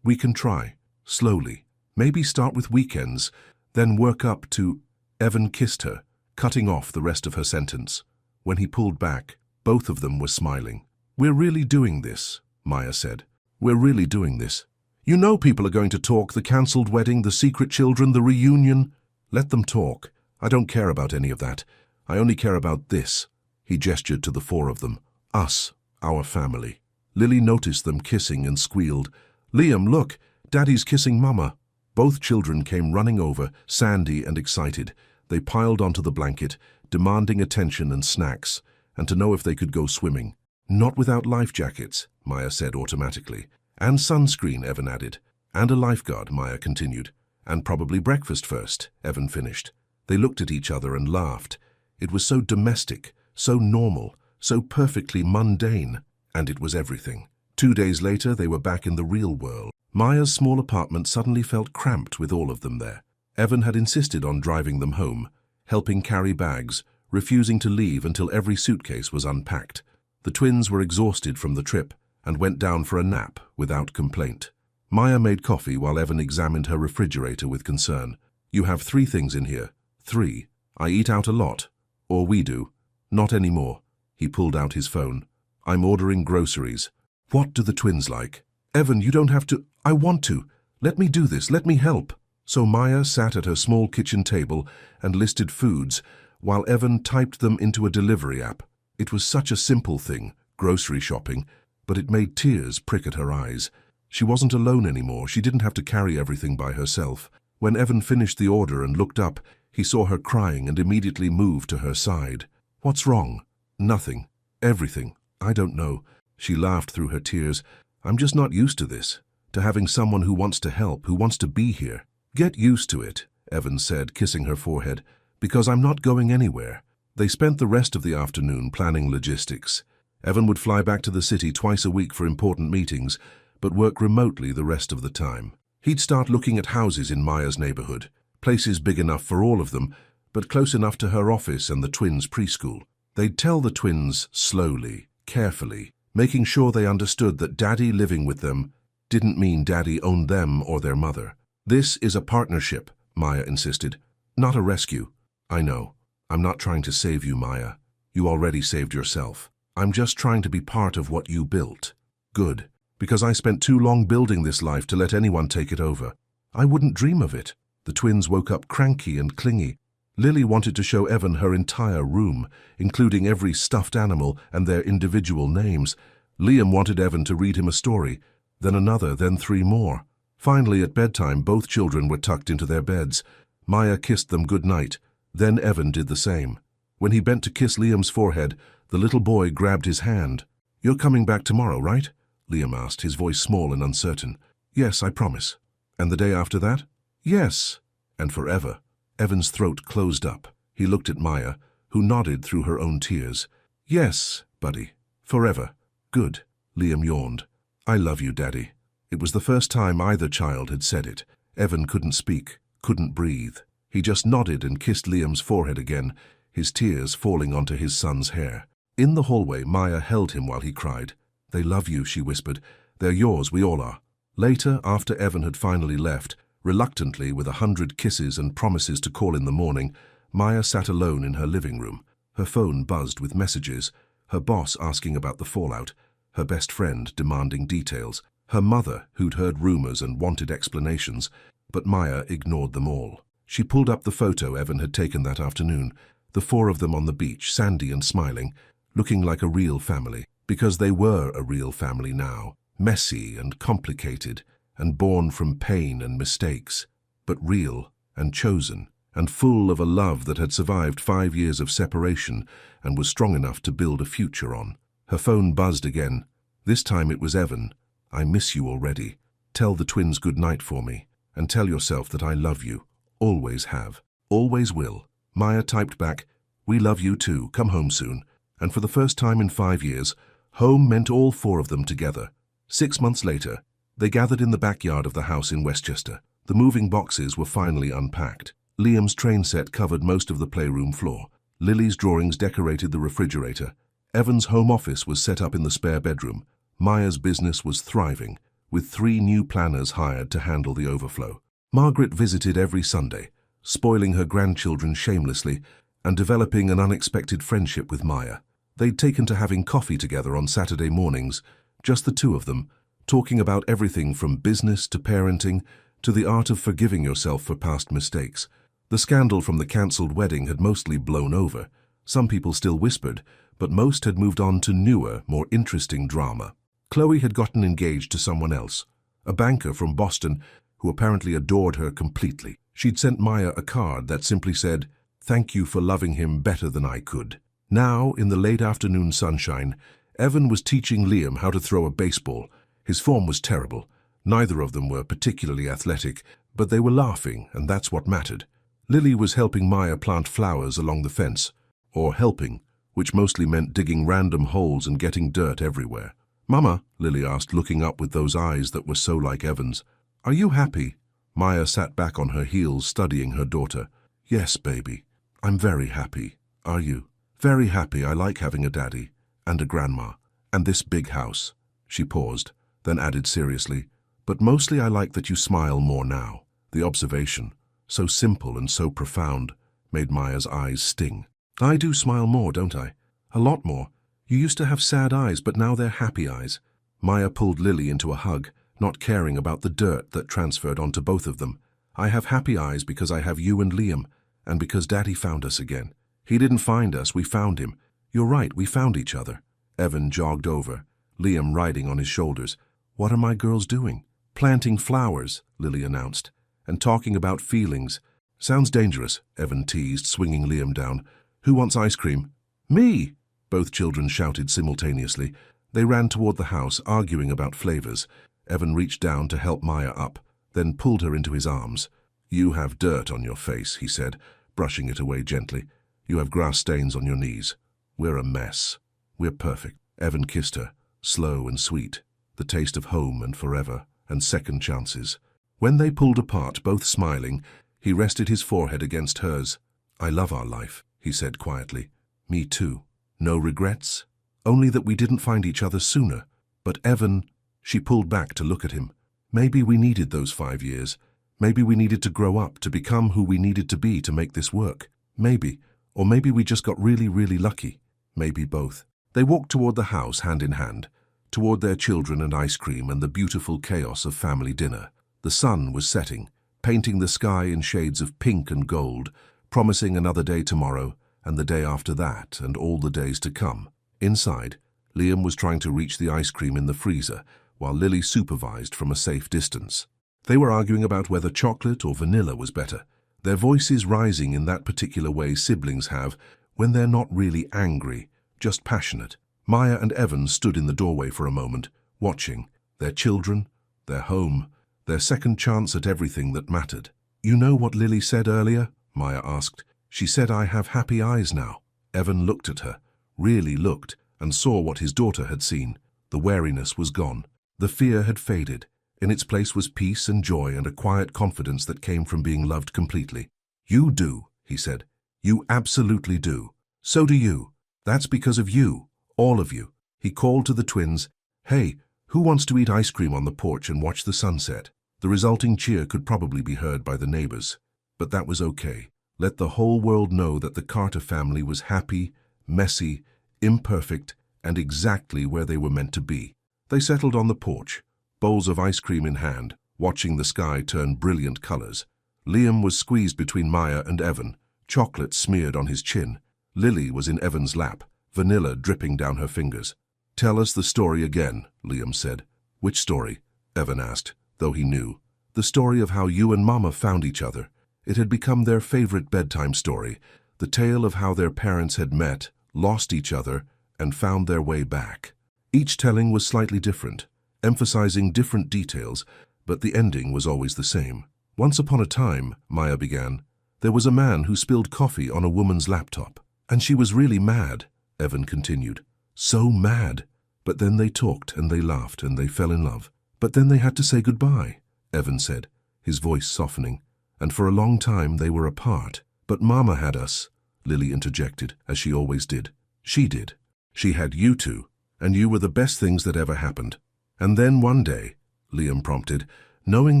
we can try. Slowly. Maybe start with weekends, then work up to—" Evan kissed her, cutting off the rest of her sentence. When he pulled back, both of them were smiling. "We're really doing this," Maya said. "We're really doing this. You know people are going to talk, the cancelled wedding, the secret children, the reunion. Let them talk. I don't care about any of that. I only care about this." He gestured to the 4 of them. "Us, our family." Lily noticed them kissing and squealed, "Liam, look, Daddy's kissing Mama." Both children came running over, sandy and excited. They piled onto the blanket, demanding attention and snacks, and to know if they could go swimming. "Not without life jackets," Maya said automatically. "And sunscreen," Evan added. "And a lifeguard," Maya continued. "And probably breakfast first," Evan finished. They looked at each other and laughed. It was so domestic, so normal, so perfectly mundane. And it was everything. 2 days later, they were back in the real world. Maya's small apartment suddenly felt cramped with all of them there. Evan had insisted on driving them home, helping carry bags, refusing to leave until every suitcase was unpacked. The twins were exhausted from the trip and went down for a nap without complaint. Maya made coffee while Evan examined her refrigerator with concern. "You have 3 things in here." 3. "I eat out a lot. Or we do." "Not anymore." He pulled out his phone. "I'm ordering groceries." "What do the twins like?" "Evan, you don't have to." "I want to. Let me do this. Let me help." So Maya sat at her small kitchen table and listed foods, while Evan typed them into a delivery app. It was such a simple thing, grocery shopping, but it made tears prick at her eyes. She wasn't alone anymore. She didn't have to carry everything by herself. When Evan finished the order and looked up, he saw her crying and immediately moved to her side. "What's wrong?" "Nothing. Everything. I don't know." She laughed through her tears. "I'm just not used to this, to having someone who wants to help, who wants to be here." "Get used to it," Evan said, kissing her forehead, "because I'm not going anywhere." They spent the rest of the afternoon planning logistics. Evan would fly back to the city twice a week for important meetings, but work remotely the rest of the time. He'd start looking at houses in Maya's neighborhood, places big enough for all of them, but close enough to her office and the twins' preschool. They'd tell the twins slowly, carefully, making sure they understood that Daddy living with them didn't mean Daddy owned them or their mother. "This is a partnership," Maya insisted, "not a rescue." "I know. I'm not trying to save you, Maya. You already saved yourself. I'm just trying to be part of what you built." "Good, because I spent too long building this life to let anyone take it over. I wouldn't dream of it." The twins woke up cranky and clingy. Lily wanted to show Evan her entire room, including every stuffed animal and their individual names. Liam wanted Evan to read him a story, then another, then 3 more. Finally, at bedtime, both children were tucked into their beds. Maya kissed them good night, Then Evan did the same. When he bent to kiss Liam's forehead, the little boy grabbed his hand. "You're coming back tomorrow, right?" Liam asked, his voice small and uncertain. "Yes, I promise." "And the day after that?" "Yes." "And forever." Evan's throat closed up. He looked at Maya, who nodded through her own tears. "Yes, buddy. Forever." "Good." Liam yawned. "I love you, Daddy." It was the first time either child had said it. Evan couldn't speak, couldn't breathe. He just nodded and kissed Liam's forehead again, his tears falling onto his son's hair. In the hallway, Maya held him while he cried. "They love you," she whispered. "They're yours, we all are." Later, after Evan had finally left, reluctantly with 100 kisses and promises to call in the morning, Maya sat alone in her living room. Her phone buzzed with messages, her boss asking about the fallout, her best friend demanding details, her mother who'd heard rumors and wanted explanations, but Maya ignored them all. She pulled up the photo Evan had taken that afternoon, the four of them on the beach, sandy and smiling, looking like a real family, because they were a real family now, messy and complicated, and born from pain and mistakes, but real and chosen, and full of a love that had survived 5 years of separation and was strong enough to build a future on. Her phone buzzed again. This time it was Evan. "I miss you already. Tell the twins good night for me, and tell yourself that I love you. Always have. Always will." Maya typed back, "We love you too. Come home soon." And for the first time in 5 years, home meant all four of them together. 6 months later, they gathered in the backyard of the house in Westchester. The moving boxes were finally unpacked. Liam's train set covered most of the playroom floor. Lily's drawings decorated the refrigerator. Evan's home office was set up in the spare bedroom. Maya's business was thriving, with 3 new planners hired to handle the overflow. Margaret visited every Sunday, spoiling her grandchildren shamelessly and developing an unexpected friendship with Maya. They'd taken to having coffee together on Saturday mornings, just the two of them, talking about everything from business to parenting to the art of forgiving yourself for past mistakes. The scandal from the cancelled wedding had mostly blown over. Some people still whispered, but most had moved on to newer, more interesting drama. Chloe had gotten engaged to someone else, a banker from Boston who apparently adored her completely. She'd sent Maya a card that simply said, "Thank you for loving him better than I could." Now, in the late afternoon sunshine, Evan was teaching Liam how to throw a baseball. His form was terrible. Neither of them were particularly athletic, but they were laughing, and that's what mattered. Lily was helping Maya plant flowers along the fence, or helping, which mostly meant digging random holes and getting dirt everywhere. "Mama," Lily asked, looking up with those eyes that were so like Evan's, "are you happy?" Maya sat back on her heels, studying her daughter. "Yes, baby. I'm very happy. Are you?" "Very happy. I like having a daddy, and a grandma, and this big house." She paused, then added seriously, "But mostly I like that you smile more now." The observation, so simple and so profound, made Maya's eyes sting. "I do smile more, don't I? A lot more. You used to have sad eyes, but now they're happy eyes." Maya pulled Lily into a hug, not caring about the dirt that transferred onto both of them. "I have happy eyes because I have you and Liam, and because Daddy found us again. He didn't find us, we found him. You're right, we found each other." Evan jogged over, Liam riding on his shoulders. "What are my girls doing?" "Planting flowers," Lily announced, "and talking about feelings." "Sounds dangerous," Evan teased, swinging Liam down. "Who wants ice cream?" "Me!" Both children shouted simultaneously. They ran toward the house, arguing about flavors. Evan reached down to help Maya up, then pulled her into his arms. "You have dirt on your face," he said, brushing it away gently. "You have grass stains on your knees. We're a mess. We're perfect." Evan kissed her, slow and sweet, the taste of home and forever, and second chances. When they pulled apart, both smiling, he rested his forehead against hers. "I love our life," he said quietly. "Me too. No regrets? Only that we didn't find each other sooner." "But Evan," she pulled back to look at him. "Maybe we needed those 5 years. Maybe we needed to grow up, to become who we needed to be to make this work. Maybe. Or maybe we just got really, really lucky. Maybe both." They walked toward the house hand in hand, toward their children and ice cream and the beautiful chaos of family dinner. The sun was setting, painting the sky in shades of pink and gold, promising another day tomorrow, and the day after that, and all the days to come. Inside, Liam was trying to reach the ice cream in the freezer, while Lily supervised from a safe distance. They were arguing about whether chocolate or vanilla was better. their voices rising in that particular way siblings have when they're not really angry, just passionate. Maya and Evan stood in the doorway for a moment, watching. Their children, their home, their second chance at everything that mattered. "You know what Lily said earlier?" Maya asked. "She said I have happy eyes now." Evan looked at her, really looked, and saw what his daughter had seen. The wariness was gone. The fear had faded. In its place was peace and joy and a quiet confidence that came from being loved completely. "You do," he said. "You absolutely do. So do you. That's because of you, all of you." He called to the twins, "Hey, who wants to eat ice cream on the porch and watch the sunset?" The resulting cheer could probably be heard by the neighbors. But that was okay. Let the whole world know that the Carter family was happy, messy, imperfect, and exactly where they were meant to be. They settled on the porch, bowls of ice cream in hand, watching the sky turn brilliant colors. Liam was squeezed between Maya and Evan, chocolate smeared on his chin. Lily was in Evan's lap, vanilla dripping down her fingers. "Tell us the story again," Liam said. "Which story?" Evan asked, though he knew. "The story of how you and Mama found each other." It had become their favorite bedtime story, the tale of how their parents had met, lost each other, and found their way back. Each telling was slightly different, emphasizing different details, but the ending was always the same. "Once upon a time," Maya began, "there was a man who spilled coffee on a woman's laptop. And she was really mad," Evan continued. "So mad. But then they talked and they laughed and they fell in love. But then they had to say goodbye," Evan said, his voice softening. "And for a long time they were apart. But Mama had us," Lily interjected, as she always did. "She did. She had you two, and you were the best things that ever happened. And then one day," Liam prompted, knowing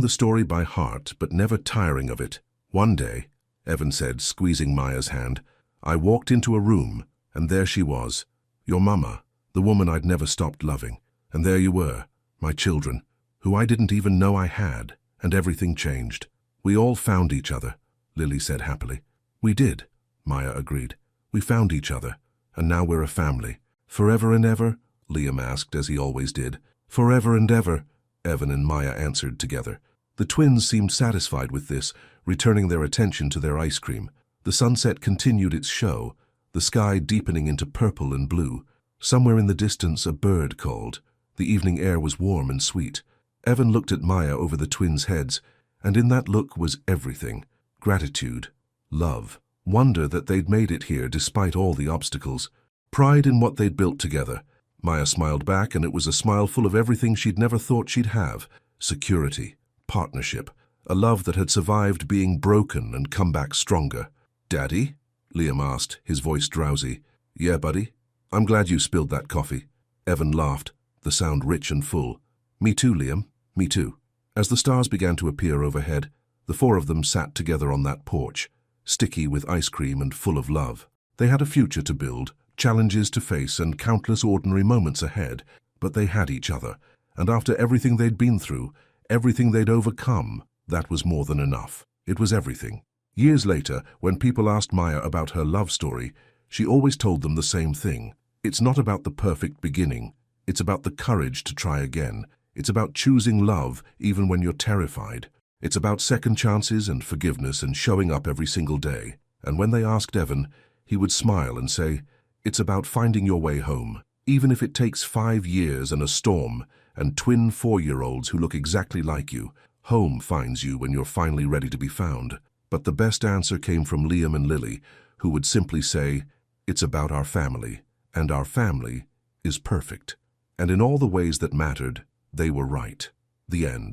the story by heart but never tiring of it. "One day," Evan said, squeezing Maya's hand, "I walked into a room, and there she was, your Mama, the woman I'd never stopped loving. And there you were, my children, who I didn't even know I had, and everything changed. We all found each other," Lily said happily. "We did," Maya agreed. "We found each other, and now we're a family." "Forever and ever?" Liam asked, as he always did. "Forever and ever," Evan and Maya answered together. The twins seemed satisfied with this, returning their attention to their ice cream. The sunset continued its show, the sky deepening into purple and blue. Somewhere in the distance a bird called. The evening air was warm and sweet. Evan looked at Maya over the twins' heads, and in that look was everything. Gratitude, love, wonder that they'd made it here despite all the obstacles, pride in what they'd built together. Maya smiled back, and it was a smile full of everything she'd never thought she'd have. Security, partnership, a love that had survived being broken and come back stronger. "Daddy?" Liam asked, his voice drowsy. "Yeah, buddy? I'm glad you spilled that coffee." Evan laughed, the sound rich and full. "Me too, Liam, me too." As the stars began to appear overhead, the four of them sat together on that porch, sticky with ice cream and full of love. They had a future to build, challenges to face, and countless ordinary moments ahead, but they had each other, and after everything they'd been through, everything they'd overcome, that was more than enough. It was everything. Years later, when people asked Maya about her love story, she always told them the same thing. It's not about the perfect beginning. It's about the courage to try again. It's about choosing love even when you're terrified. It's about second chances and forgiveness and showing up every single day. And when they asked Evan, he would smile and say, "It's about finding your way home. Even if it takes 5 years and a storm and twin 4-year-olds who look exactly like you, home finds you when you're finally ready to be found." But the best answer came from Liam and Lily, who would simply say, "It's about our family, and our family is perfect." And in all the ways that mattered, they were right. The end.